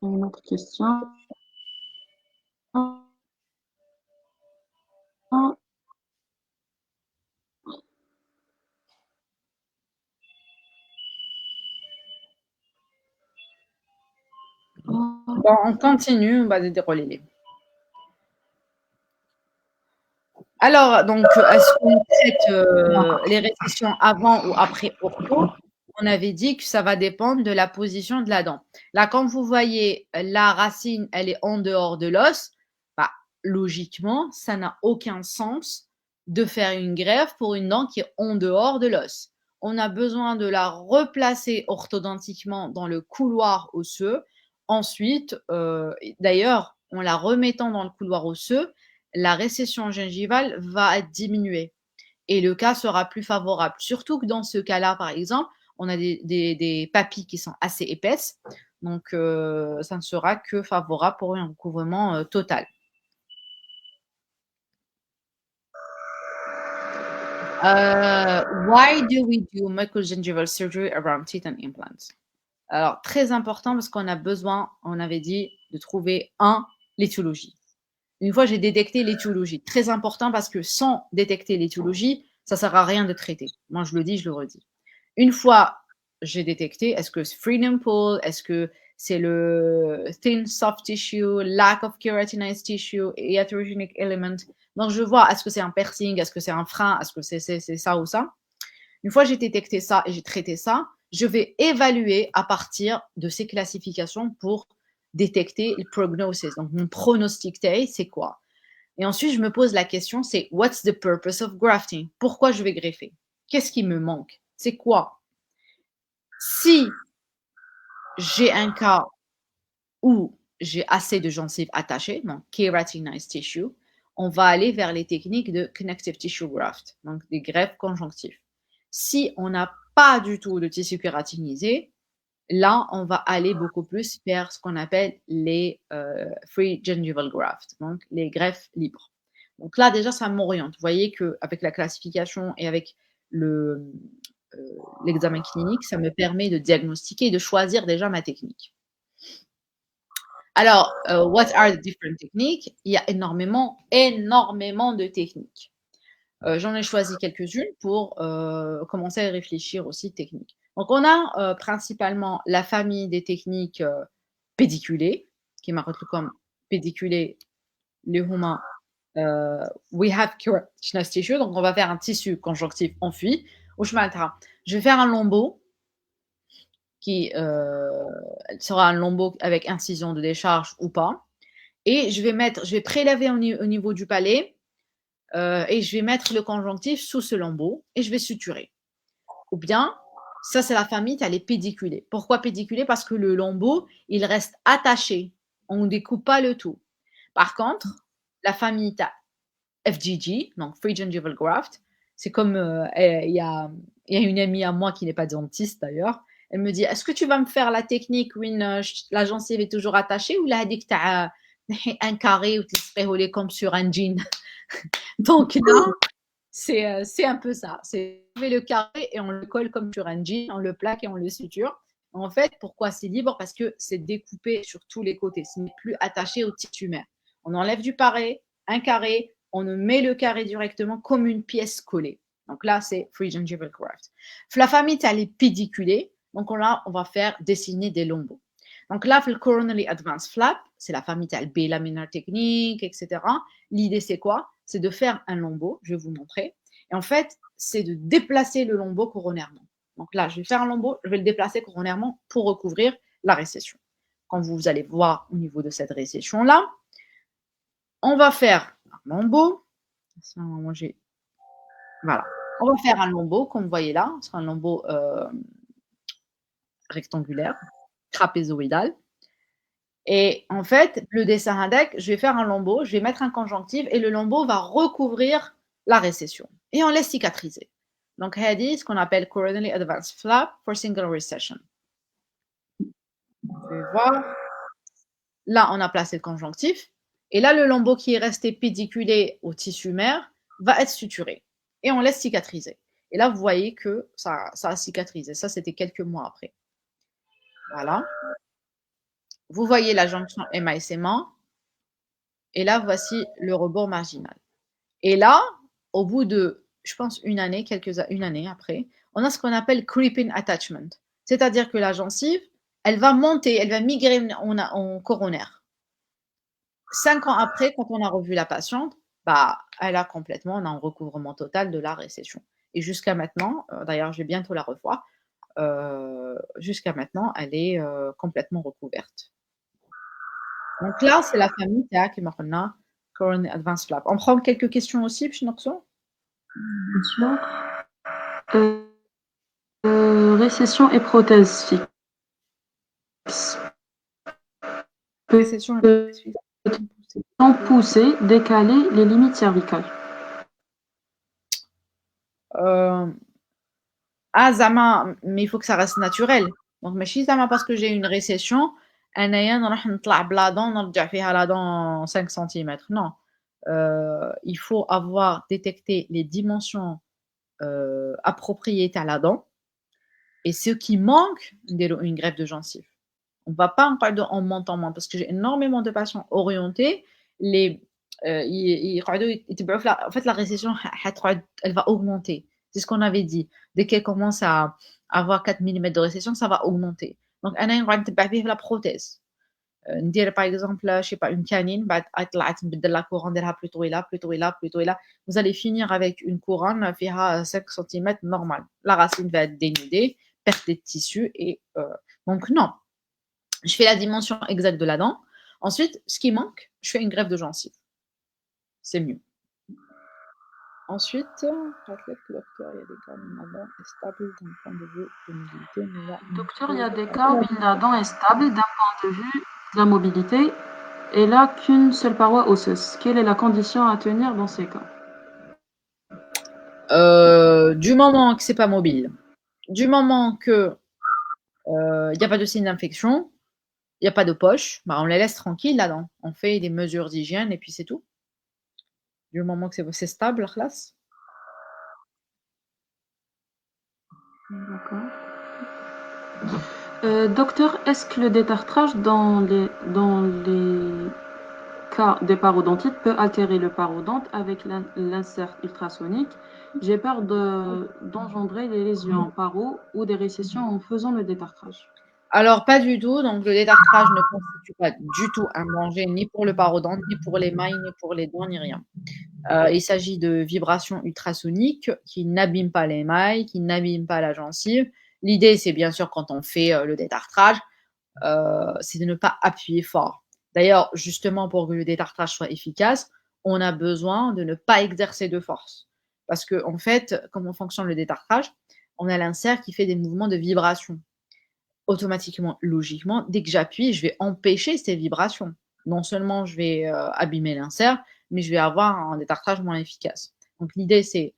Une autre question. Bon, on continue, on va dérouler les. Alors, donc, est-ce qu'on traite les récessions avant ou après ortho? On avait dit que ça va dépendre de la position de la dent. Là, quand vous voyez la racine, elle est en dehors de l'os, bah, logiquement, ça n'a aucun sens de faire une greffe pour une dent qui est en dehors de l'os. On a besoin de la replacer orthodontiquement dans le couloir osseux. Ensuite, d'ailleurs, en la remettant dans le couloir osseux, la récession gingivale va diminuer et le cas sera plus favorable. Surtout que dans ce cas-là, par exemple, on a des papilles qui sont assez épaisses, donc ça ne sera que favorable pour un recouvrement total. Why do we do microgingival surgery around teeth and implants? Alors, très important parce qu'on a besoin, on avait dit, de trouver l'étiologie. Une fois j'ai détecté l'étiologie, très important parce que sans détecter l'étiologie, ça ne sert à rien de traiter. Moi, je le dis, je le redis. Une fois j'ai détecté, est-ce que c'est free nipple, est-ce que c'est le thin soft tissue, lack of keratinized tissue, iatrogenic element. Donc, je vois, est-ce que c'est un piercing, est-ce que c'est un frein, est-ce que c'est ça ou ça. Une fois j'ai détecté ça et j'ai traité ça, je vais évaluer à partir de ces classifications pour détecter le prognosis. Donc, mon pronostic c'est quoi? Et ensuite, je me pose la question, c'est what's the purpose of grafting? Pourquoi je vais greffer? Qu'est-ce qui me manque? C'est quoi? Si j'ai un cas où j'ai assez de gencives attachées, donc keratinized tissue, on va aller vers les techniques de connective tissue graft, donc des greffes conjonctives. Si on n'a pas du tout de tissu kératinisé, là, on va aller beaucoup plus vers ce qu'on appelle les free gingival grafts, donc les greffes libres. Donc là, déjà, ça m'oriente. Vous voyez qu'avec la classification et avec l'examen clinique, ça me permet de diagnostiquer et de choisir déjà ma technique. Alors, what are the different techniques? Il y a énormément de techniques. J'en ai choisi quelques-unes pour commencer à réfléchir aussi techniques. Donc, on a principalement la famille des techniques pédiculées, qui est marquée comme pédiculé, les humains. We have keratinized tissue, donc on va faire un tissu conjonctif enfui. Je vais faire un lambeau qui sera un lambeau avec incision de décharge ou pas. Et je vais prélever au niveau du palais et je vais mettre le conjonctif sous ce lambeau et je vais suturer. Ou bien, ça c'est la famille, tu as les pédiculés. Pourquoi pédiculés? Parce que le lambeau, il reste attaché. On ne découpe pas le tout. Par contre, la famille, tu as FGG, donc Free Gingival Graft. C'est comme, il y a une amie à moi qui n'est pas dentiste d'ailleurs. Elle me dit, est-ce que tu vas me faire la technique où la gencive est toujours attachée ou là, elle dit que tu as un carré ou tu te comme sur un jean. Donc là, c'est un peu ça. C'est on fait le carré et on le colle comme sur un jean, on le plaque et on le suture. En fait, pourquoi c'est libre? Parce que c'est découpé sur tous les côtés. Ce n'est plus attaché au tissu mère. On enlève du carré, un carré, on met le carré directement comme une pièce collée. Donc là, c'est free gingival graft. La famille, tu as les pédiculés. Donc là, on va faire dessiner des lambeaux. Donc là, le coronary advanced flap, c'est la famille de B laminar technique, etc. L'idée, c'est quoi? C'est de faire un lambeau, je vais vous montrer. Et en fait, c'est de déplacer le lambeau coronairement. Donc là, je vais faire un lambeau, je vais le déplacer coronairement pour recouvrir la récession. Quand vous allez voir au niveau de cette récession-là, on va faire un lambeau. Voilà. On va faire un lambeau, comme vous voyez là. C'est un lambeau rectangulaire, trapézoïdal. Et en fait, le dessin index, je vais faire un lambeau, je vais mettre un conjonctif et le lambeau va recouvrir la récession. Et on laisse cicatriser. Donc, هذه ce qu'on appelle coronary advanced flap for single recession. Vous pouvez voir. Là, on a placé le conjonctif. Et là, le lambeau qui est resté pédiculé au tissu mère va être suturé. Et on laisse cicatriser. Et là, vous voyez que ça a cicatrisé. Ça, c'était quelques mois après. Voilà. Vous voyez la jonction émaillement. Et là, voici le rebord marginal. Et là, au bout de, je pense, une année après, on a ce qu'on appelle creeping attachment. C'est-à-dire que la gencive, elle va monter, elle va migrer en coronaire. 5 ans après, quand on a revu la patiente, bah, elle a complètement un recouvrement total de la récession. Et jusqu'à maintenant, d'ailleurs, je vais bientôt la revoir, jusqu'à maintenant, elle est complètement recouverte. Donc là, c'est la famille qui m'a Coronary Advanced Flap. On prend quelques questions aussi, puis Bien sûr. Récession et prothèse fixe. Récession Peut-on pousser, décaler les limites cervicales? Zama, mais il faut que ça reste naturel. Donc, ماشي زعما parce que j'ai une récession, أنايا نروح نطلع بلا dent نرجع فيها la dent 5 centimètres. Non. Il faut avoir détecté les dimensions appropriées à la dent. Et ce qui manque, une greffe de gencive. On ne va pas en parler en montant, parce que j'ai énormément de patients orientés. En fait, la récession, elle va augmenter. C'est ce qu'on avait dit. Dès qu'elle commence à avoir 4 mm de récession, ça va augmenter. Donc, la prothèse. Par exemple, je sais pas, une canine, la couronne plutôt et là. Vous allez finir avec une couronne qui a 5 cm normal. La racine va être dénudée, perte de tissu et donc non. Je fais la dimension exacte de la dent. Ensuite, ce qui manque, je fais une greffe de gencive. C'est mieux. Ensuite, docteur, il y a des cas où la dent est stable d'un point de vue de mobilité. Docteur, il y a des cas où la dent est stable d'un point de vue de la mobilité et là qu'une seule paroi osseuse. Quelle est la condition à tenir dans ces cas? Du moment que c'est pas mobile, du moment que il n'y a pas de signe d'infection, il n'y a pas de poche, bah, on les laisse tranquilles là-dedans. On fait des mesures d'hygiène et puis c'est tout. Du moment que c'est stable, la classe. D'accord. Docteur, est-ce que le détartrage dans les cas des parodontites peut altérer le parodonte avec l'insert ultrasonique? J'ai peur d'engendrer des lésions en paro ou des récessions en faisant le détartrage. Alors, pas du tout. Donc, le détartrage ne constitue pas du tout un danger ni pour le parodonte, ni pour les mailles, ni pour les dents, ni rien. Il s'agit de vibrations ultrasoniques qui n'abîment pas les mailles, qui n'abîment pas la gencive. L'idée, c'est bien sûr quand on fait le détartrage, c'est de ne pas appuyer fort. D'ailleurs, justement, pour que le détartrage soit efficace, on a besoin de ne pas exercer de force. Parce que, en fait, comment fonctionne le détartrage? On a l'insert qui fait des mouvements de vibration. Automatiquement, logiquement, dès que j'appuie, je vais empêcher ces vibrations. Non seulement je vais abîmer l'insert, mais je vais avoir un détartrage moins efficace. Donc l'idée, c'est,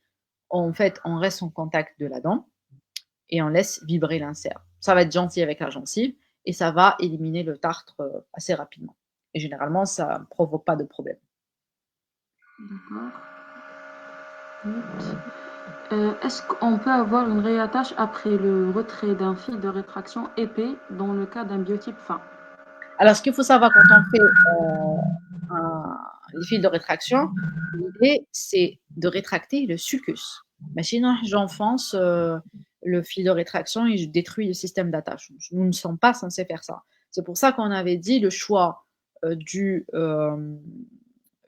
en fait, on reste en contact de la dent et on laisse vibrer l'insert. Ça va être gentil avec la gencive et ça va éliminer le tartre assez rapidement. Et généralement, ça ne provoque pas de problème. D'accord. Est-ce qu'on peut avoir une réattache après le retrait d'un fil de rétraction épais dans le cas d'un biotype fin? Alors, ce qu'il faut savoir quand on fait les fils de rétraction, l'idée, c'est de rétracter le sulcus. Mais sinon, j'enfonce le fil de rétraction et je détruis le système d'attache. Nous ne sommes pas censés faire ça. C'est pour ça qu'on avait dit le choix du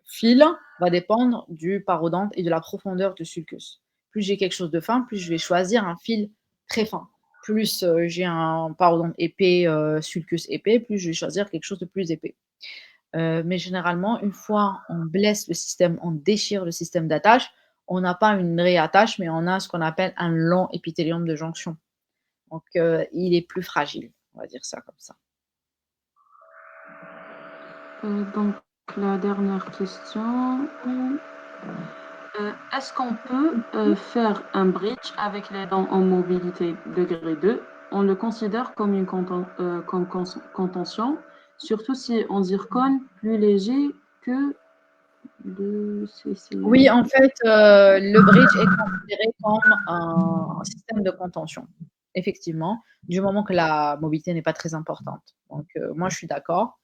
fil va dépendre du parodonte et de la profondeur du sulcus. Plus j'ai quelque chose de fin, plus je vais choisir un fil très fin. Plus j'ai un parodonte épais, sulcus épais, plus je vais choisir quelque chose de plus épais. Mais généralement, une fois on blesse le système, on déchire le système d'attache, on n'a pas une réattache, mais on a ce qu'on appelle un long épithélium de jonction. Donc, il est plus fragile, on va dire ça comme ça. Donc, la dernière question. Est-ce qu'on peut faire un bridge avec les dents en mobilité degré 2? On le considère comme une contention, surtout si on zircone plus léger que le CCM. Oui, en fait, le bridge est considéré comme un système de contention. Effectivement, du moment que la mobilité n'est pas très importante. Donc, moi, je suis d'accord.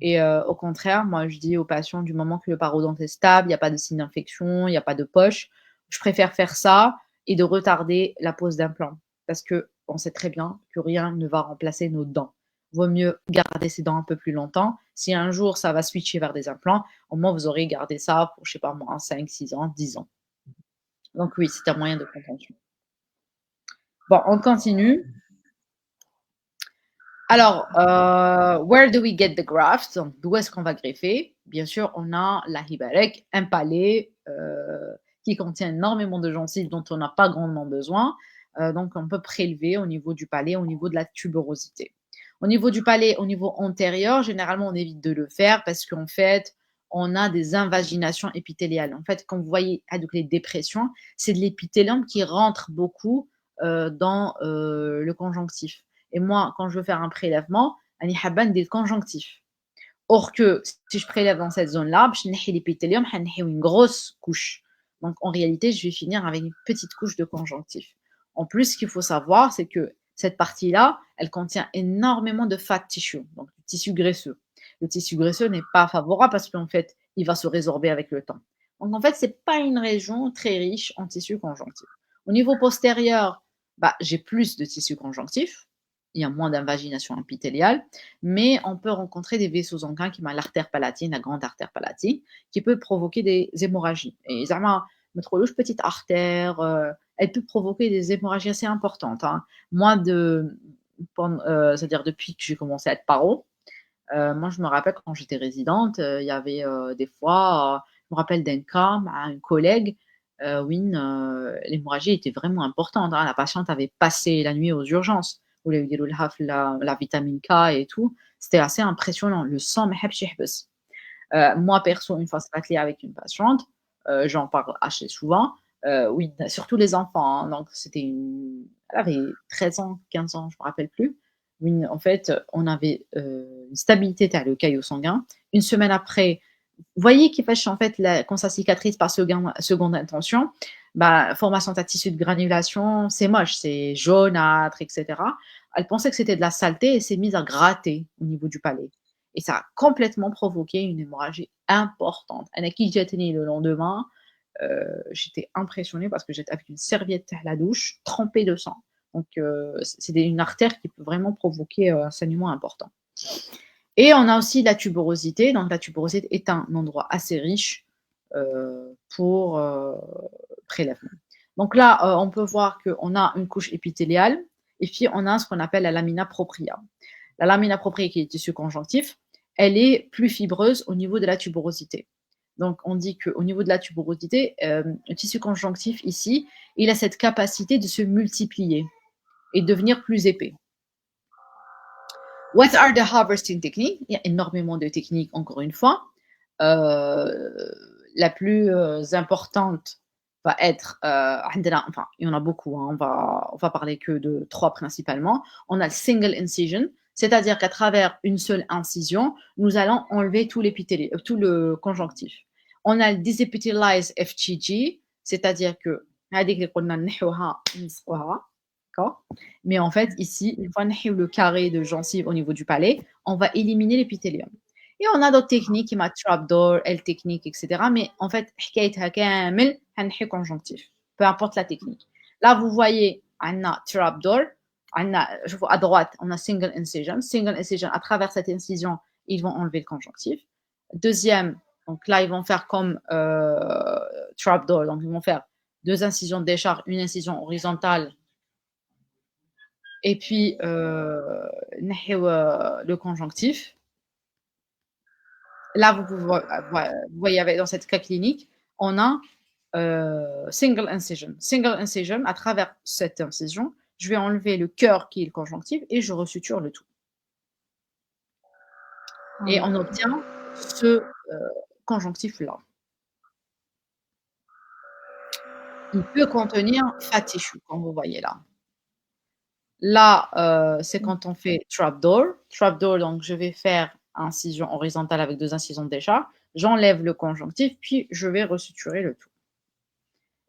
Et au contraire, moi, je dis aux patients, du moment que le parodonte est stable, il n'y a pas de signe d'infection, il n'y a pas de poche, je préfère faire ça et de retarder la pose d'implant. Parce qu'on sait très bien que rien ne va remplacer nos dents. Vaut mieux garder ses dents un peu plus longtemps. Si un jour ça va switcher vers des implants, au moins vous aurez gardé ça pour, je sais pas moi, 5, 6 ans, 10 ans. Donc oui, c'est un moyen de contention. Bon, on continue. Alors, where do we get the grafts? Donc, d'où est-ce qu'on va greffer? Bien sûr, on a la hibarek, un palais qui contient énormément de gencives dont on n'a pas grandement besoin. Donc, on peut prélever au niveau du palais, au niveau de la tuberosité. Au niveau du palais, au niveau antérieur, généralement, on évite de le faire parce qu'en fait, on a des invaginations épithéliales. En fait, quand vous voyez les dépressions, c'est de l'épithélium qui rentre beaucoup dans le conjonctif. Et moi, quand je veux faire un prélèvement, je vais des conjonctifs. Or que si je prélève dans cette zone-là, je vais l'épithélium, je vais une grosse couche. Donc en réalité, je vais finir avec une petite couche de conjonctif. En plus, ce qu'il faut savoir, c'est que cette partie-là, elle contient énormément de fat tissue, donc du tissu graisseux. Le tissu graisseux n'est pas favorable parce qu'en fait, il va se résorber avec le temps. Donc en fait, c'est pas une région très riche en tissu conjonctif. Au niveau postérieur, j'ai plus de tissu conjonctif, il y a moins d'invagination épithéliale, mais on peut rencontrer des vaisseaux sanguins qui ont l'artère palatine, la grande artère palatine, qui peut provoquer des hémorragies. Et zama, notre petite artère, elle peut provoquer des hémorragies assez importantes. Hein. Moi, c'est-à-dire depuis que j'ai commencé à être paro, moi, je me rappelle quand j'étais résidente, il y avait des fois, je me rappelle d'un cas à une collègue, où l'hémorragie était vraiment importante. Hein. La patiente avait passé la nuit aux urgences, où il y a eu la vitamine K et tout. C'était assez impressionnant. Le sang, moi, perso, une fois c'est passé avec une patiente, j'en parle assez souvent. Oui, surtout les enfants. Hein. Donc, elle avait 13 ans, 15 ans, je ne me rappelle plus. Oui, en fait, on avait une stabilité dans le caillot sanguin. Une semaine après, vous voyez qu'il fait en fait quand ça cicatrise par seconde intention, formation de tissu de granulation, c'est moche, c'est jaunâtre, etc. Elle pensait que c'était de la saleté et s'est mise à gratter au niveau du palais. Et ça a complètement provoqué une hémorragie importante. Elle a quitté le lendemain. J'étais impressionnée parce que j'étais avec une serviette à la douche trempée de sang. Donc, c'est une artère qui peut vraiment provoquer un saignement important. Et on a aussi la tuberosité. Donc, la tuberosité est un endroit assez riche pour prélèvement. Donc là, on peut voir qu'on a une couche épithéliale et puis on a ce qu'on appelle la lamina propria. La lamina propria, qui est tissu conjonctif, elle est plus fibreuse au niveau de la tuberosité. Donc, on dit qu'au niveau de la tuberosité, le tissu conjonctif ici, il a cette capacité de se multiplier et devenir plus épais. What are the harvesting techniques? Il y a énormément de techniques, encore une fois. La plus importante va être, enfin, il y en a beaucoup, hein, on va parler que de 3 principalement. On a le single incision, c'est-à-dire qu'à travers une seule incision, nous allons enlever tout le conjonctif. On a le desepithelize FTG, c'est-à-dire que d'accord. Mais en fait, ici, une fois qu'on a le carré de gencive au niveau du palais, on va éliminer l'épithélium. Et on a d'autres techniques, comme trapdoor, L-technique, etc. Mais en fait, حكايتها كامل conjonctif, peu importe la technique. Là, vous voyez, on a trapdoor, je vois à droite, on a single incision. Single incision, à travers cette incision, ils vont enlever le conjonctif. Deuxième, donc là, ils vont faire comme trapdoor, donc ils vont faire 2 incisions de décharge, une incision horizontale, et puis le conjonctif. Là, vous voyez avec, dans cette cas clinique, on a single incision. Single incision, à travers cette incision, je vais enlever le cœur qui est le conjonctif et je resuture le tout. Et on obtient ce conjonctif-là. Il peut contenir fat tissue, comme vous voyez là. Là, c'est quand on fait trapdoor. Trapdoor, donc je vais faire incision horizontale avec 2 incisions de décharge. J'enlève le conjonctif, puis je vais resuturer le tout.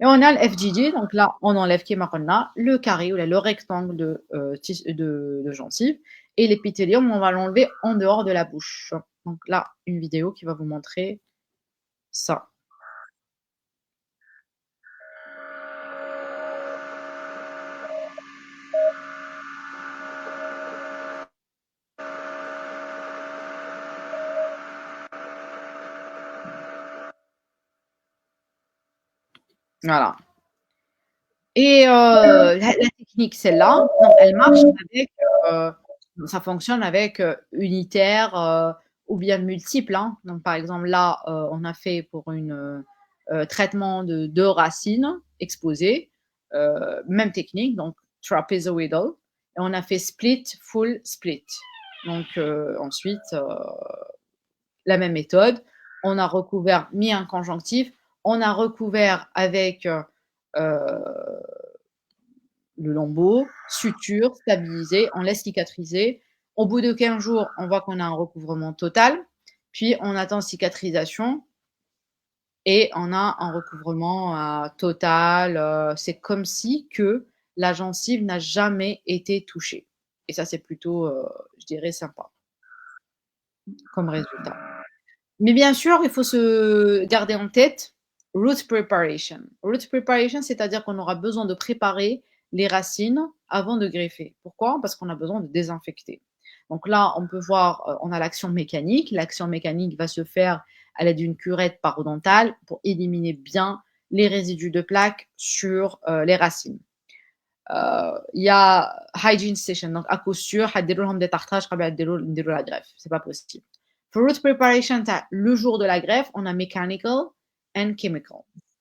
Et on a le FGD, donc là, on enlève le carré ou le rectangle de gencive. Et l'épithélium, on va l'enlever en dehors de la bouche. Donc là, une vidéo qui va vous montrer ça. Voilà. Et la technique, celle-là, donc elle marche avec, ça fonctionne avec unitaire ou bien multiple. Hein. Donc, par exemple, là, on a fait pour une traitement de 2 racines exposées, même technique, donc trapezoidal, et on a fait split, full split. Donc, ensuite, la même méthode, on a recouvert, mis un conjonctif, on a recouvert avec le lambeau, suture, stabilisé, on laisse cicatriser. Au bout de 15 jours, on voit qu'on a un recouvrement total, puis on attend cicatrisation et on a un recouvrement total. C'est comme si que la gencive n'a jamais été touchée. Et ça, c'est plutôt, je dirais, sympa comme résultat. Mais bien sûr, il faut se garder en tête root preparation. Root preparation, c'est-à-dire qu'on aura besoin de préparer les racines avant de greffer. Pourquoi? Parce qu'on a besoin de désinfecter. Donc là, on peut voir, on a l'action mécanique. L'action mécanique va se faire à l'aide d'une curette parodontale pour éliminer bien les résidus de plaques sur les racines. Il y a hygiene session, donc à coup sûr, حديروا des tartrages قبل نديروا la greffe. C'est pas possible. For root preparation, le jour de la greffe, on a mechanical and chemical.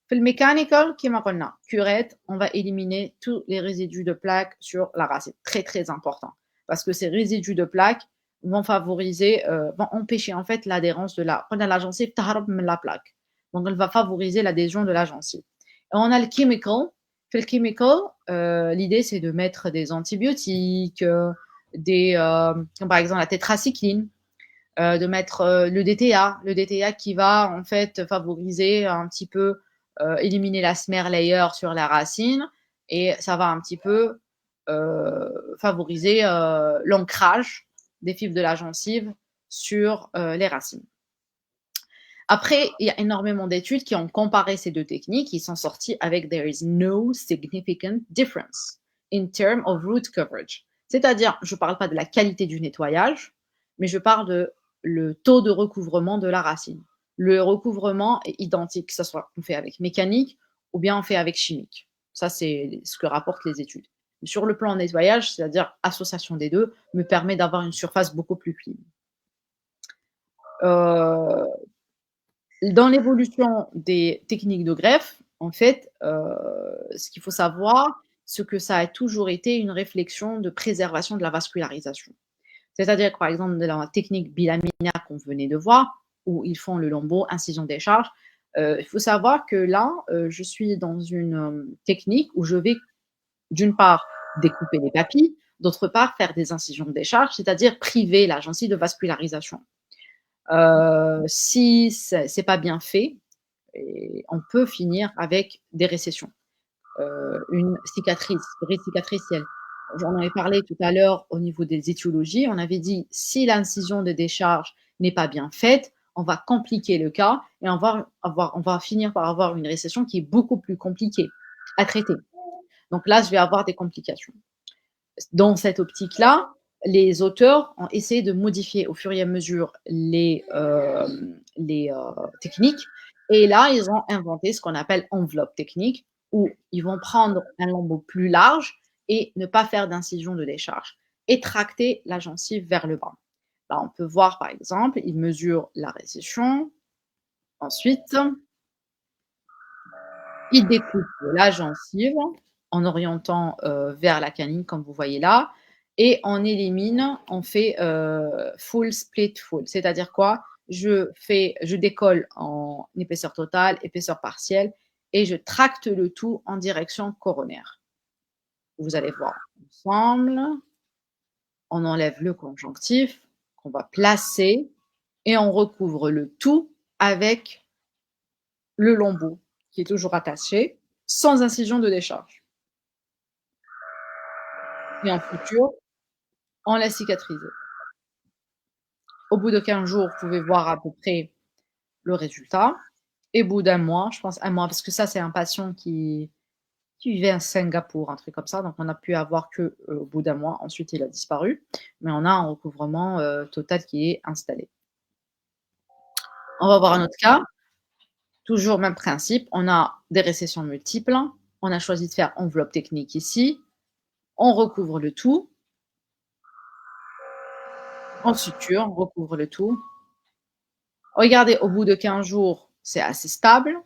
Pour le mechanical, كما قلنا, curette, on va éliminer tous les résidus de plaques sur la racine. Très très important, parce que ces résidus de plaques vont favoriser, vont empêcher en fait l'adhérence de la gencive تهرب من la plaque. Donc elle va favoriser l'adhésion de la gencive. Et on a le chemical. Pour le chemical, l'idée c'est de mettre des antibiotiques, comme par exemple la tétracycline, de mettre le DTA qui va en fait favoriser un petit peu, éliminer la smear layer sur la racine, et ça va un petit peu favoriser l'ancrage des fibres de la gencive sur les racines. Après, il y a énormément d'études qui ont comparé ces deux techniques, qui sont sorties avec there is no significant difference in terms of root coverage. C'est-à-dire, je ne parle pas de la qualité du nettoyage, mais je parle de le taux de recouvrement de la racine. Le recouvrement est identique, que ce soit on fait avec mécanique ou bien on fait avec chimique. Ça, c'est ce que rapportent les études. Sur le plan nettoyage, c'est-à-dire association des deux, me permet d'avoir une surface beaucoup plus clean. Dans l'évolution des techniques de greffe, en fait, ce qu'il faut savoir, c'est que ça a toujours été une réflexion de préservation de la vascularisation. C'est-à-dire que, par exemple, dans la technique bilamina qu'on venait de voir, où ils font le lambeau, incision décharge, il faut savoir que là, je suis dans une technique où je vais, d'une part, découper les papilles, d'autre part, faire des incisions de décharge, c'est-à-dire priver la gencive de vascularisation. Si c'est pas bien fait, et on peut finir avec des récessions, une cicatrice, brise cicatricielle. J'en avais parlé tout à l'heure au niveau des étiologies. On avait dit si l'incision de décharge n'est pas bien faite, on va compliquer le cas et on va finir par avoir une récession qui est beaucoup plus compliquée à traiter. Donc là, je vais avoir des complications. dans cette optique-là, les auteurs ont essayé de modifier au fur et à mesure les techniques. Et là, ils ont inventé ce qu'on appelle enveloppe technique, où ils vont prendre un lambeau plus large et ne pas faire d'incision de décharge et tracter la gencive vers le bas. Là, on peut voir, par exemple, ils mesurent la récession. Ensuite, ils découpent la gencive en orientant vers la canine, comme vous voyez là, et on élimine, on fait full split full. C'est-à-dire quoi? Je décolle en épaisseur totale, épaisseur partielle, et je tracte le tout en direction coronaire. Vous allez voir ensemble. On enlève le conjonctif qu'on va placer et on recouvre le tout avec le lambeau qui est toujours attaché, sans incision de décharge. Et en futur, on laisse cicatriser. Au bout de 15 jours, vous pouvez voir à peu près le résultat. Et au bout d'un mois, je pense un mois, parce que ça, c'est un patient qui vivait à Singapour, un truc comme ça. Donc, on a pu avoir que au bout d'un mois. Ensuite, il a disparu. Mais on a un recouvrement total qui est installé. On va voir un autre cas. Toujours même principe. On a des récessions multiples. On a choisi de faire enveloppe technique ici. On recouvre le tout. En suture, on recouvre le tout. Regardez, au bout de 15 jours, c'est assez stable.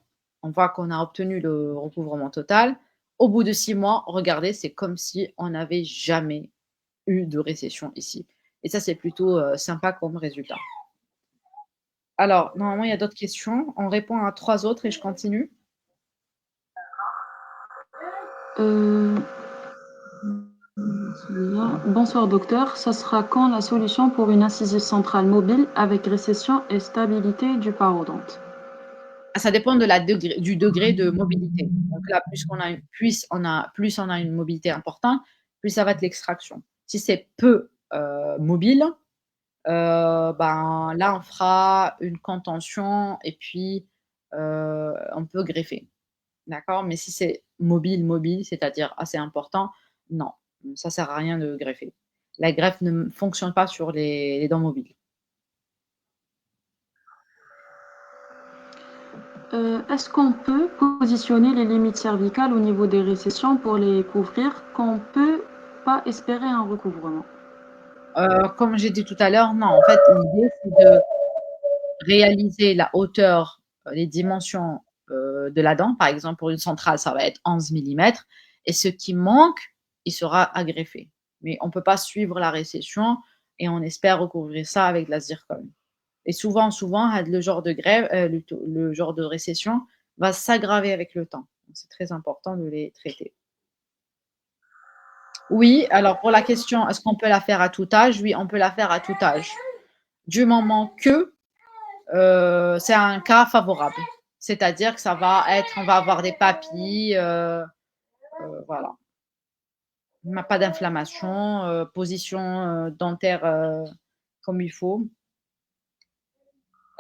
On voit qu'on a obtenu le recouvrement total. Au bout de 6 mois, regardez, c'est comme si on n'avait jamais eu de récession ici. Et ça, c'est plutôt sympa comme résultat. Alors, normalement, il y a d'autres questions. On répond à 3 autres et je continue. Bonsoir docteur, ça sera quand la solution pour une incisive centrale mobile avec récession et stabilité du parodonte? Ça dépend du degré de mobilité. Donc là, plus on a une mobilité importante, plus ça va être l'extraction. Si c'est peu mobile, ben là, on fera une contention et puis on peut greffer. D'accord? Mais si c'est mobile, c'est-à-dire assez important, non, ça sert à rien de greffer. La greffe ne fonctionne pas sur les dents mobiles. Est-ce qu'on peut positionner les limites cervicales au niveau des récessions pour les couvrir qu'on ne peut pas espérer un recouvrement? Comme j'ai dit tout à l'heure, non, en fait, l'idée, c'est de réaliser la hauteur, les dimensions de la dent. Par exemple, pour une centrale, ça va être 11 millimètres. Et ce qui manque, il sera agreffé. Mais on ne peut pas suivre la récession et on espère recouvrir ça avec de la zircone. Et souvent, le genre de grève, le genre de récession va s'aggraver avec le temps. C'est très important de les traiter. Oui, alors pour la question, est-ce qu'on peut la faire à tout âge? Oui, on peut la faire à tout âge. Du moment que c'est un cas favorable. C'est-à-dire que on va avoir des papilles, voilà. Il n'y a pas d'inflammation, position dentaire comme il faut.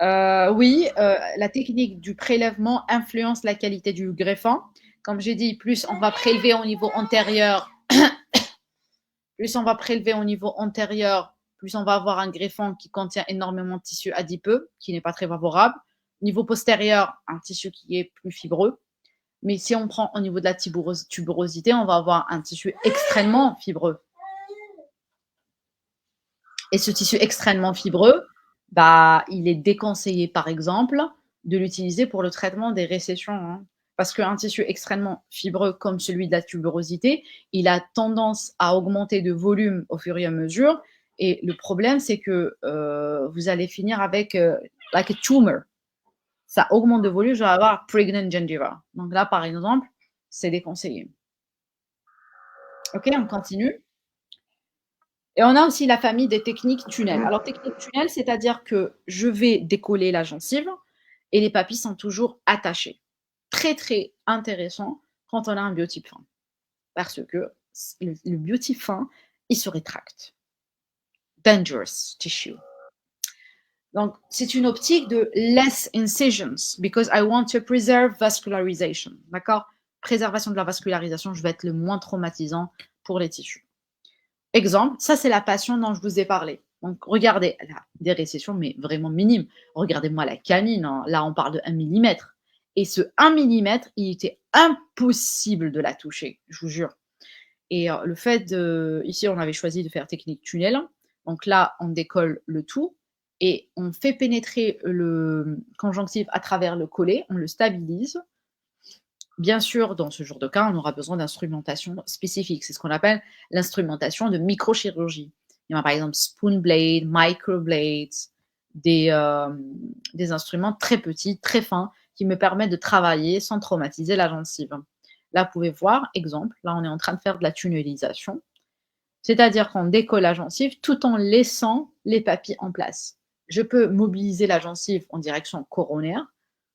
Oui, la technique du prélèvement influence la qualité du greffon. Comme j'ai dit, plus on va prélever au niveau antérieur, plus on va prélever au niveau antérieur, plus on va avoir un greffon qui contient énormément de tissu adipeux, qui n'est pas très favorable. Niveau postérieur, un tissu qui est plus fibreux. Mais si on prend au niveau de la tuberosité, on va avoir un tissu extrêmement fibreux. Et ce tissu extrêmement fibreux, bah, il est déconseillé, par exemple, de l'utiliser pour le traitement des récessions. Hein. Parce qu'un tissu extrêmement fibreux comme celui de la tuberosité, il a tendance à augmenter de volume au fur et à mesure. Et le problème, c'est que vous allez finir avec like a tumor. Ça augmente de volume, je vais avoir pregnant gingiva. Donc là, par exemple, c'est déconseillé. Ok, on continue. Et on a aussi la famille des techniques tunnels. Alors, technique tunnel, c'est-à-dire que je vais décoller la gencive et les papilles sont toujours attachées. Très, très intéressant quand on a un biotype fin. Parce que le biotype fin, il se rétracte. Dangerous tissue. Donc, c'est une optique de less incisions because I want to preserve vascularization. D'accord? Préservation de la vascularisation, je vais être le moins traumatisant pour les tissus. Exemple, ça c'est la passion dont je vous ai parlé. Donc regardez, elle a des récessions, mais vraiment minimes. Regardez-moi la canine, hein. Là on parle de 1 millimètre. Et ce 1 millimètre, il était impossible de la toucher, je vous jure. Et le fait de ici on avait choisi de faire technique tunnel. Donc là, on décolle le tout et on fait pénétrer le conjonctif à travers le collet, on le stabilise. Bien sûr, dans ce genre de cas, on aura besoin d'instrumentation spécifique. C'est ce qu'on appelle l'instrumentation de microchirurgie. Il y a par exemple spoon blade, microblades, des instruments très petits, très fins, qui me permettent de travailler sans traumatiser la gencive. Là, vous pouvez voir, exemple, là on est en train de faire de la tunnelisation, c'est-à-dire qu'on décolle la gencive tout en laissant les papilles en place. Je peux mobiliser la gencive en direction coronaire,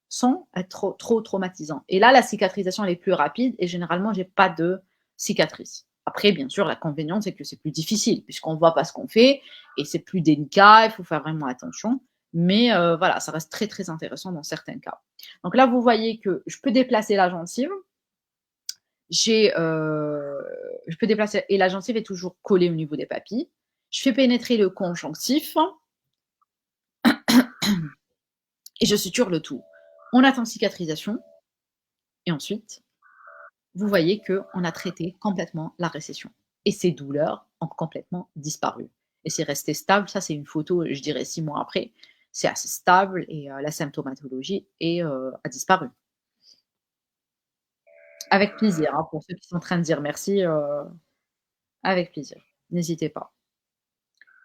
sans être trop traumatisant. Et là, la cicatrisation elle est plus rapide et généralement, j'ai pas de cicatrice. Après, bien sûr, l'inconvénient, c'est que c'est plus difficile puisqu'on voit pas ce qu'on fait et c'est plus délicat, il faut faire vraiment attention. Mais voilà, ça reste très, très intéressant dans certains cas. Donc là, vous voyez que je peux déplacer la gencive. Je peux déplacer et la gencive est toujours collée au niveau des papilles. Je fais pénétrer le conjonctif et je suture le tout. On attend cicatrisation et ensuite, vous voyez qu'on a traité complètement la récession. Et ces douleurs ont complètement disparu. Et c'est resté stable. Ça, c'est une photo, je dirais, 6 mois après. C'est assez stable et la symptomatologie a disparu. Avec plaisir, hein, pour ceux qui sont en train de dire merci, avec plaisir. N'hésitez pas.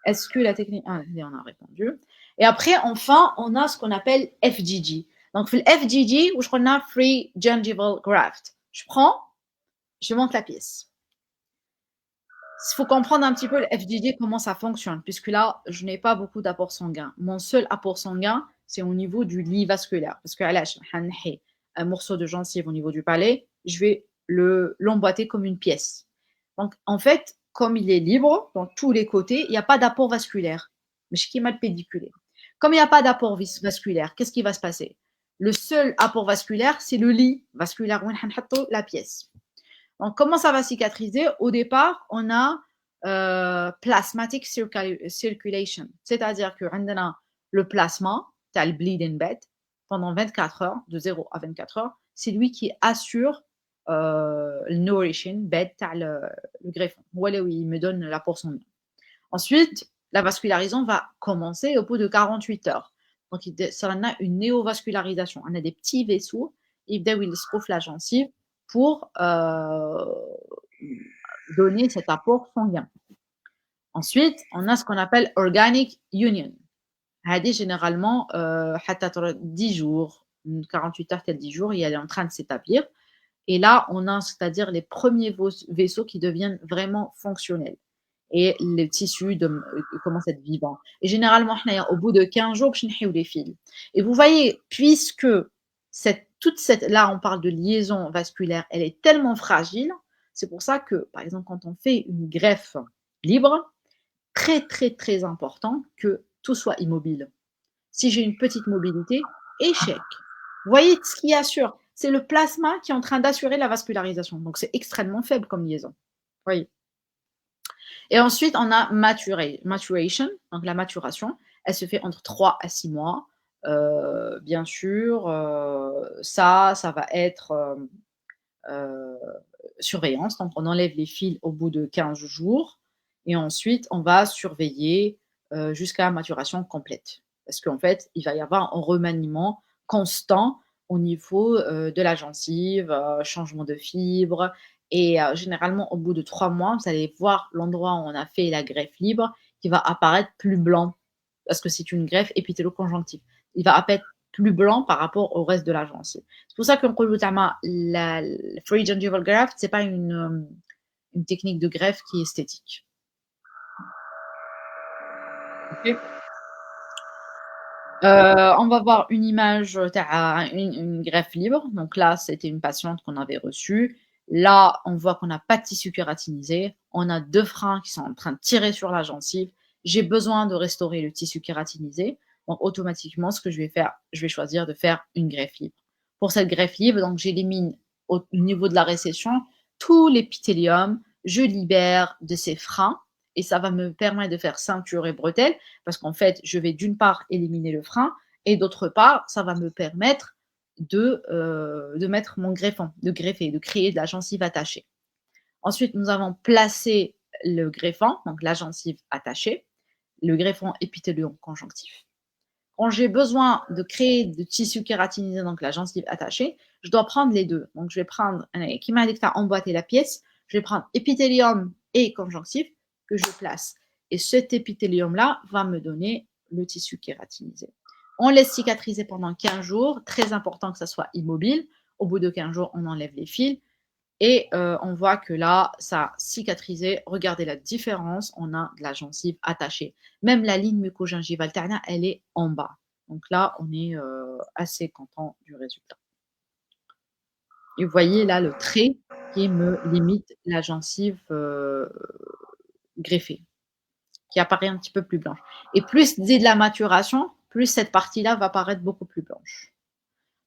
Est-ce que la technique... Ah, on a répondu. Et après, enfin, on a ce qu'on appelle FGG. Donc, le FGG, où je a Free Gingival Graft. Je monte la pièce. Il faut comprendre un petit peu le FGG, comment ça fonctionne, puisque là, je n'ai pas beaucoup d'apport sanguin. Mon seul apport sanguin, c'est au niveau du lit vasculaire. Parce que là, un morceau de gencive au niveau du palais, je vais l'emboîter comme une pièce. Donc, en fait, comme il est libre dans tous les côtés, il n'y a pas d'apport vasculaire. Mais ce qui est mal pédiculé. Comme il n'y a pas d'apport vasculaire, qu'est-ce qui va se passer? Le seul apport vasculaire, c'est le lit vasculaire, la pièce. Donc, comment ça va cicatriser? Au départ, on a plasmatic circulation, c'est-à-dire que le plasma, tu as le bleeding bed, pendant 24 heures, de 0 à 24 heures, c'est lui qui assure le nourishing bed, le greffon. Voilà, oui, il me donne la portion. Ensuite, la vascularisation va commencer au bout de 48 heures. Donc, ça en a une néovascularisation. On a des petits vaisseaux, ils se trouve la gencive pour donner cet apport sanguin. Ensuite, on a ce qu'on appelle organic union. Généralement, 10 jours, 48 heures, 10 jours, il est en train de s'établir. Et là, on a, c'est-à-dire les premiers vaisseaux qui deviennent vraiment fonctionnels. Et le tissu commence à être vivant. Et généralement, au bout de 15 jours, je les fils. Et vous voyez, puisque là, on parle de liaison vasculaire, elle est tellement fragile, c'est pour ça que, par exemple, quand on fait une greffe libre, très, très, très important que tout soit immobile. Si j'ai une petite mobilité, échec. Vous voyez ce qui assure? C'est le plasma qui est en train d'assurer la vascularisation. Donc, c'est extrêmement faible comme liaison. Vous voyez. Et ensuite, on a maturation, donc la maturation. Elle se fait entre 3 à 6 mois. Bien sûr, ça va être surveillance. Donc, on enlève les fils au bout de 15 jours. Et ensuite, on va surveiller jusqu'à la maturation complète. Parce qu'en fait, il va y avoir un remaniement constant au niveau de la gencive, changement de fibre. Et généralement, au bout de 3 mois, vous allez voir l'endroit où on a fait la greffe libre qui va apparaître plus blanc. Parce que c'est une greffe épithélo-conjonctive. Il va apparaître plus blanc par rapport au reste de la gencive. C'est pour ça que la free gingival graft, c'est pas une technique de greffe qui est esthétique. Okay. On va voir une image, une greffe libre. Donc là, c'était une patiente qu'on avait reçue. Là, on voit qu'on n'a pas de tissu kératinisé. On a 2 freins qui sont en train de tirer sur la gencive. J'ai besoin de restaurer le tissu kératinisé. Donc, automatiquement, ce que je vais faire, je vais choisir de faire une greffe libre. Pour cette greffe libre, donc, j'élimine au niveau de la récession tout l'épithélium. Je libère de ces freins et ça va me permettre de faire ceinture et bretelles parce qu'en fait, je vais d'une part éliminer le frein et d'autre part, ça va me permettre de mettre mon greffon, de greffer, de créer de la gencive attachée. Ensuite, nous avons placé le greffon, donc la gencive attachée, le greffon épithélium conjonctif. Quand j'ai besoin de créer de tissu kératinisé, donc la gencive attachée, je dois prendre les deux. Donc, je vais prendre, qui m'a dit que tu as emboîté la pièce, je vais prendre épithélium et conjonctif que je place. Et cet épithélium-là va me donner le tissu kératinisé. On laisse cicatriser pendant 15 jours. Très important que ça soit immobile. Au bout de 15 jours, on enlève les fils. Et on voit que là, ça a cicatrisé. Regardez la différence. On a de la gencive attachée. Même la ligne mucogingivale, elle est en bas. Donc là, on est assez content du résultat. Et vous voyez là le trait qui me limite la gencive greffée, qui apparaît un petit peu plus blanche. Et plus c'est de la maturation, plus cette partie-là va paraître beaucoup plus blanche.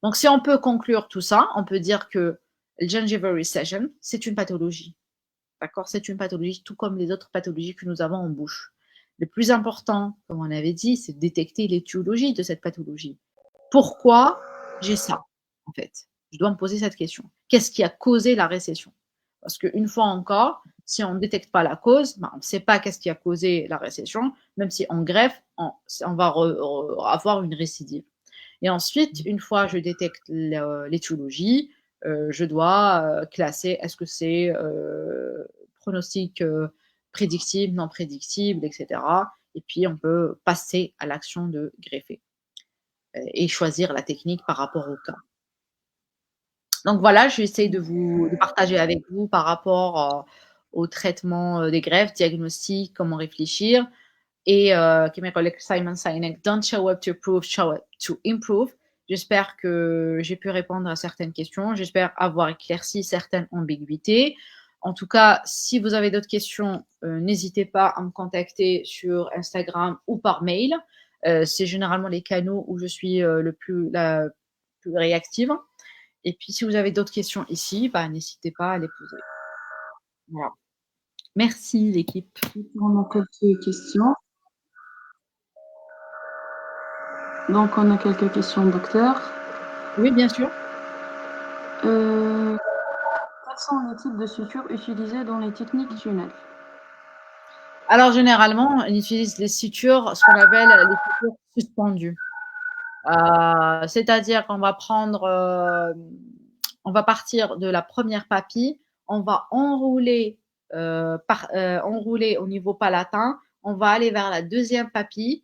Donc si on peut conclure tout ça, on peut dire que le gingival recession, c'est une pathologie. D'accord? C'est une pathologie, tout comme les autres pathologies que nous avons en bouche. Le plus important, comme on avait dit, c'est de détecter l'étiologie de cette pathologie. Pourquoi j'ai ça, en fait? Je dois me poser cette question. Qu'est-ce qui a causé la récession? Parce qu'une fois encore, si on ne détecte pas la cause, on ne sait pas qu'est-ce qui a causé la récession. Même si on greffe, on va avoir une récidive. Et ensuite, une fois que je détecte l'étiologie, je dois classer est-ce que c'est pronostic prédictible, non prédictible, etc. Et puis, on peut passer à l'action de greffer et choisir la technique par rapport au cas. Donc voilà, j'essaie de partager avec vous par rapport au traitement des greffes, diagnostic, comment réfléchir. Et comme Simon Sinek, don't show up to prove, show up to improve. J'espère que j'ai pu répondre à certaines questions. J'espère avoir éclairci certaines ambiguïtés. En tout cas, si vous avez d'autres questions, n'hésitez pas à me contacter sur Instagram ou par mail. C'est généralement les canaux où je suis la plus réactive. Et puis, si vous avez d'autres questions ici, n'hésitez pas à les poser. Voilà. Merci, l'équipe. On a quelques questions. Donc, on a quelques questions, docteur. Oui, bien sûr. Quels sont les types de sutures utilisées dans les techniques tunnels? Alors, généralement, on utilise les sutures, ce qu'on appelle les sutures suspendues. C'est-à-dire qu'on va on va partir de la première papille, on va enrouler, enrouler au niveau palatin, on va aller vers la deuxième papille,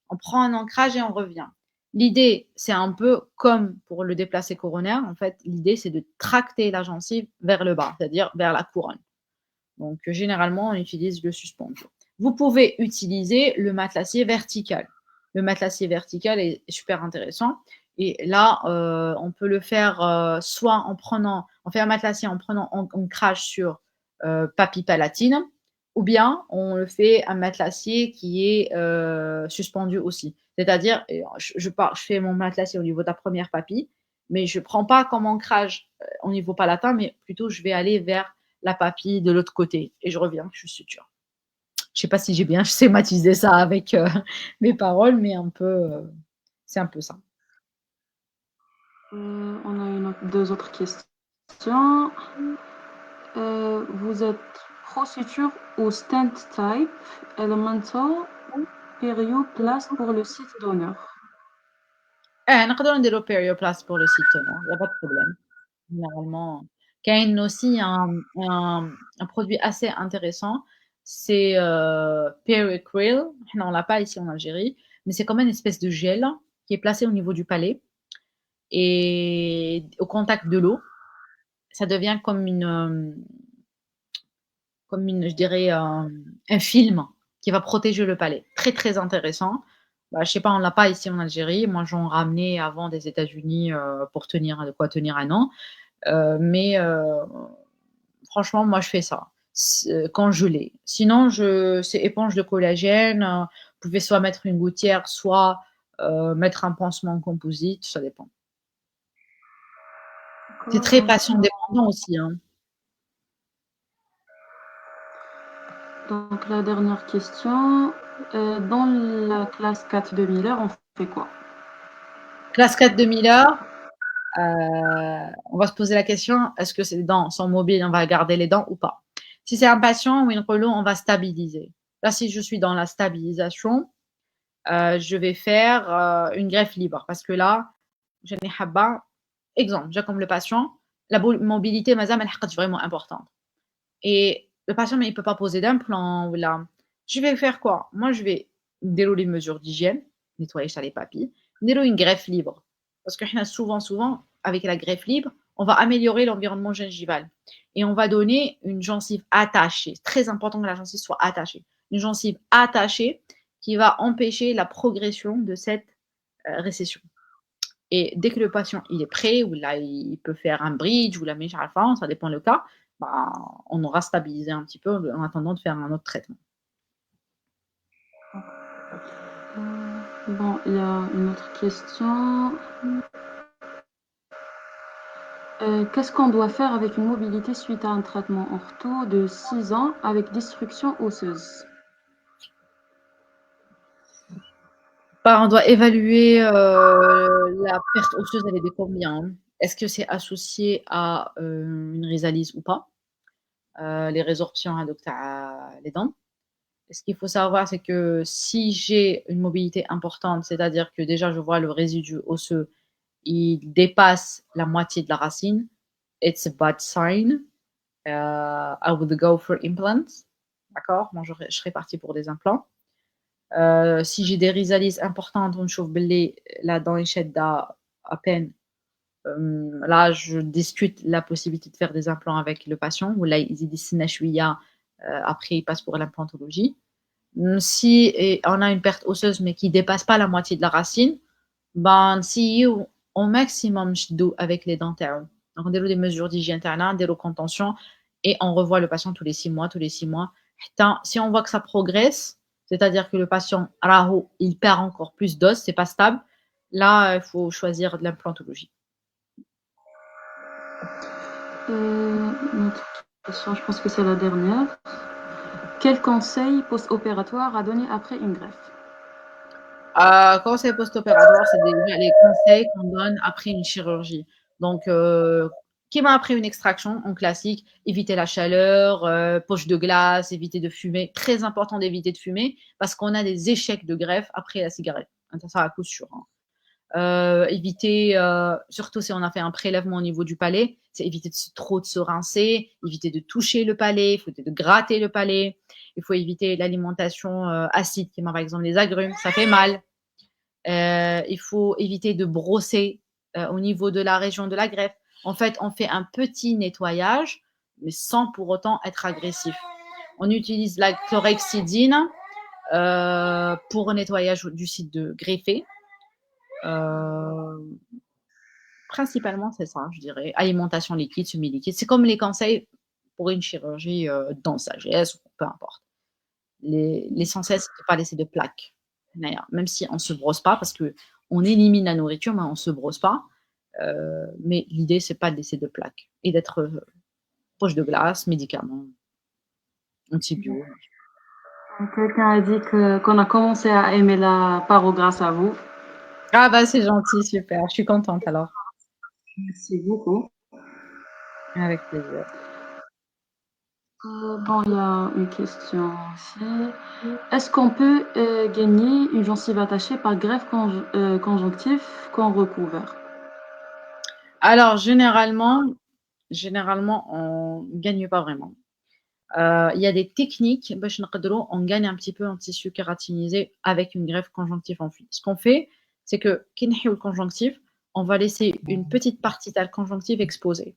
on prend un ancrage et on revient. L'idée, c'est un peu comme pour le déplacé coronaire. En fait, l'idée, c'est de tracter la gencive vers le bas, c'est-à-dire vers la couronne. Donc, généralement, on utilise le suspendu. Vous pouvez utiliser le matelassier vertical. Le matelassier vertical est super intéressant. Et là, on peut le faire soit on fait un matelassier en prenant ancrage sur papille palatine, ou bien on le fait un matelassier qui est suspendu aussi. C'est-à-dire, je fais mon matelassier au niveau de la première papille, mais je ne prends pas comme ancrage au niveau palatin, mais plutôt je vais aller vers la papille de l'autre côté et je reviens, je suture. Je sais pas si j'ai bien schématisé ça avec mes paroles, mais c'est un peu ça. On a deux autres questions. Vous êtes pro-suture ou stent type, elemental, périoplaste pour le site d'honneur? نقدر نديرو périoplaste pour le site tenant, il n'y a pas de problème. Généralement, كاين aussi un produit assez intéressant, c'est Pericryl. On l'a pas ici en Algérie, mais c'est comme une espèce de gel qui est placé au niveau du palais et au contact de l'eau, ça devient je dirais, un film qui va protéger le palais. Très, très intéressant. Je sais pas, on l'a pas ici en Algérie. Moi, j'en ramenais avant des États-Unis pour de quoi tenir un an. Mais franchement, moi, je fais ça quand je l'ai. Sinon, c'est éponge de collagène. Vous pouvez soit mettre une gouttière, soit mettre un pansement composite, ça dépend. C'est très patient dépendant aussi. Hein. Donc la dernière question, dans la classe 4 de Miller, on fait quoi? Classe 4 de Miller, on va se poser la question, est-ce que ces dents sont mobiles, on va garder les dents ou pas? Si c'est un patient ou une relou, on va stabiliser. Là, si je suis dans la stabilisation, je vais faire une greffe libre parce que là, je n'ai pas. Exemple, j'ai comme le patient, la mobilité, madame, elle est vraiment importante. Et le patient, mais il ne peut pas poser d'implant. Ou là. Je vais faire quoi? Moi, je vais dérouler les mesures d'hygiène, nettoyer ça les papilles, dérouler une greffe libre. Parce que souvent, avec la greffe libre, on va améliorer l'environnement gingival. Et on va donner une gencive attachée. C'est très important que la gencive soit attachée. Une gencive attachée qui va empêcher la progression de cette récession. Et dès que le patient il est prêt, ou là il peut faire un bridge ou la mèche à fin, ça dépend le cas, bah, on aura stabilisé un petit peu en attendant de faire un autre traitement. Bon, il y a une autre question. Qu'est-ce qu'on doit faire avec une mobilité suite à un traitement ortho de 6 ans avec destruction osseuse? Bah, on doit évaluer la perte osseuse, elle est de combien, hein. Est-ce que c'est associé à une résalise ou pas? Les résorptions hein, donc, les dents. Et ce qu'il faut savoir, c'est que si j'ai une mobilité importante, c'est-à-dire que déjà je vois le résidu osseux, il dépasse la moitié de la racine, it's a bad sign. I would go for implants. D'accord? Moi, je serais partie pour des implants. Si j'ai des rhizalises importantes, on chauffe la dent échette à peine. Là, je discute la possibilité de faire des implants avec le patient. Ou là, ils disent après, il passe pour l'implantologie. Si on a une perte osseuse, mais qui ne dépasse pas la moitié de la racine, ben, si au maximum, je dois avec les dentaires. Donc, on déroule des mesures d'hygiène interne, des recontentions, et on revoit le patient tous les 6 mois, tous les 6 mois. Si on voit que ça progresse, c'est-à-dire que le patient, il perd encore plus d'os, c'est pas stable, là, il faut choisir de l'implantologie. Notre question, je pense que c'est la dernière. Quel conseil post-opératoire à donner après une greffe? Conseil post-opératoire, c'est déjà les conseils qu'on donne après une chirurgie. Donc, qui va après une extraction en classique, éviter la chaleur, poche de glace, éviter de fumer. Très important d'éviter de fumer parce qu'on a des échecs de greffe après la cigarette. Ça à coup sûr. Hein. Éviter, surtout si on a fait un prélèvement au niveau du palais, c'est éviter trop de se rincer, éviter de toucher le palais, il faut éviter de gratter le palais, il faut éviter l'alimentation acide, qui par exemple les agrumes, ça fait mal. Il faut éviter de brosser au niveau de la région de la greffe. En fait, on fait un petit nettoyage, mais sans pour autant être agressif. On utilise la chlorhexidine pour le nettoyage du site de greffé. Euh, Principalement, c'est ça, je dirais. Alimentation liquide, semi-liquide. C'est comme les conseils pour une chirurgie dans sagesse, ou peu importe. L'essentiel, c'est de ne pas laisser de plaques. D'ailleurs, même si on ne se brosse pas, parce qu'on élimine la nourriture, mais on ne se brosse pas. Mais l'idée, c'est pas de laisser de plaques et d'être poche de glace, médicaments, antibio. Quelqu'un a dit qu'on a commencé à aimer la paro grâce à vous. Ah bah c'est gentil, super. Je suis contente alors. Merci beaucoup. Avec plaisir. Bon, il y a une question aussi. Est-ce qu'on peut gagner une gencive attachée par greffe conjonctive qu'on recouvre? Alors généralement, on gagne pas vraiment. Il y a des techniques, on gagne un petit peu en tissu kératinisé avec une greffe conjonctive enfouie. Ce qu'on fait, c'est que le conjonctif, on va laisser une petite partie de la conjonctive exposée.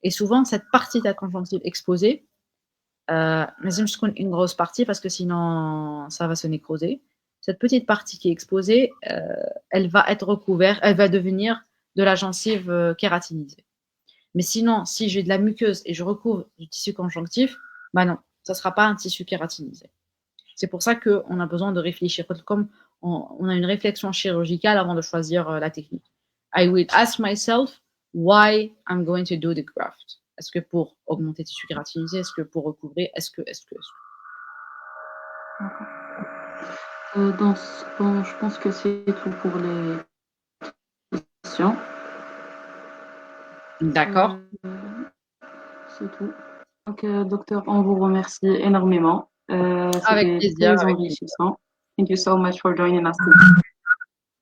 Et souvent, cette partie de la conjonctive exposée, mais une grosse partie parce que sinon, ça va se nécroser. Cette petite partie qui est exposée, elle va être recouverte, elle va devenir de la gencive kératinisée. Mais sinon, si j'ai de la muqueuse et je recouvre du tissu conjonctif, bah non, ça ne sera pas un tissu kératinisé. C'est pour ça qu'on a besoin de réfléchir, comme on a une réflexion chirurgicale avant de choisir la technique. I will ask myself why I'm going to do the graft. Est-ce que pour augmenter le tissu kératinisé? Est-ce que pour recouvrir? Est-ce que D'accord. Bon, je pense que c'est tout pour les questions. D'accord. C'est tout. Donc, docteur, on vous remercie énormément. Avec C'était plaisir, très avec plaisir. enrichissant. Thank you so much for joining us.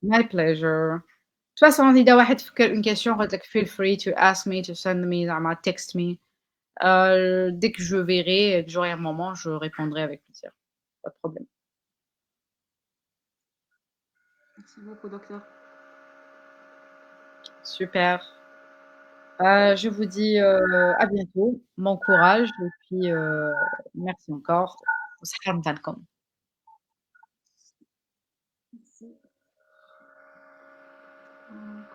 My pleasure. De toute façon إذا واحد فكر une question قلت لك feel free to ask me, to send me زعما text me. Dès que je verrai, que j'aurai un moment, je répondrai avec plaisir. Pas de problème. Merci beaucoup, docteur. Super. Je vous dis, à bientôt. Bon courage et puis, merci encore. وصحة نتاعكم. Merci. Donc,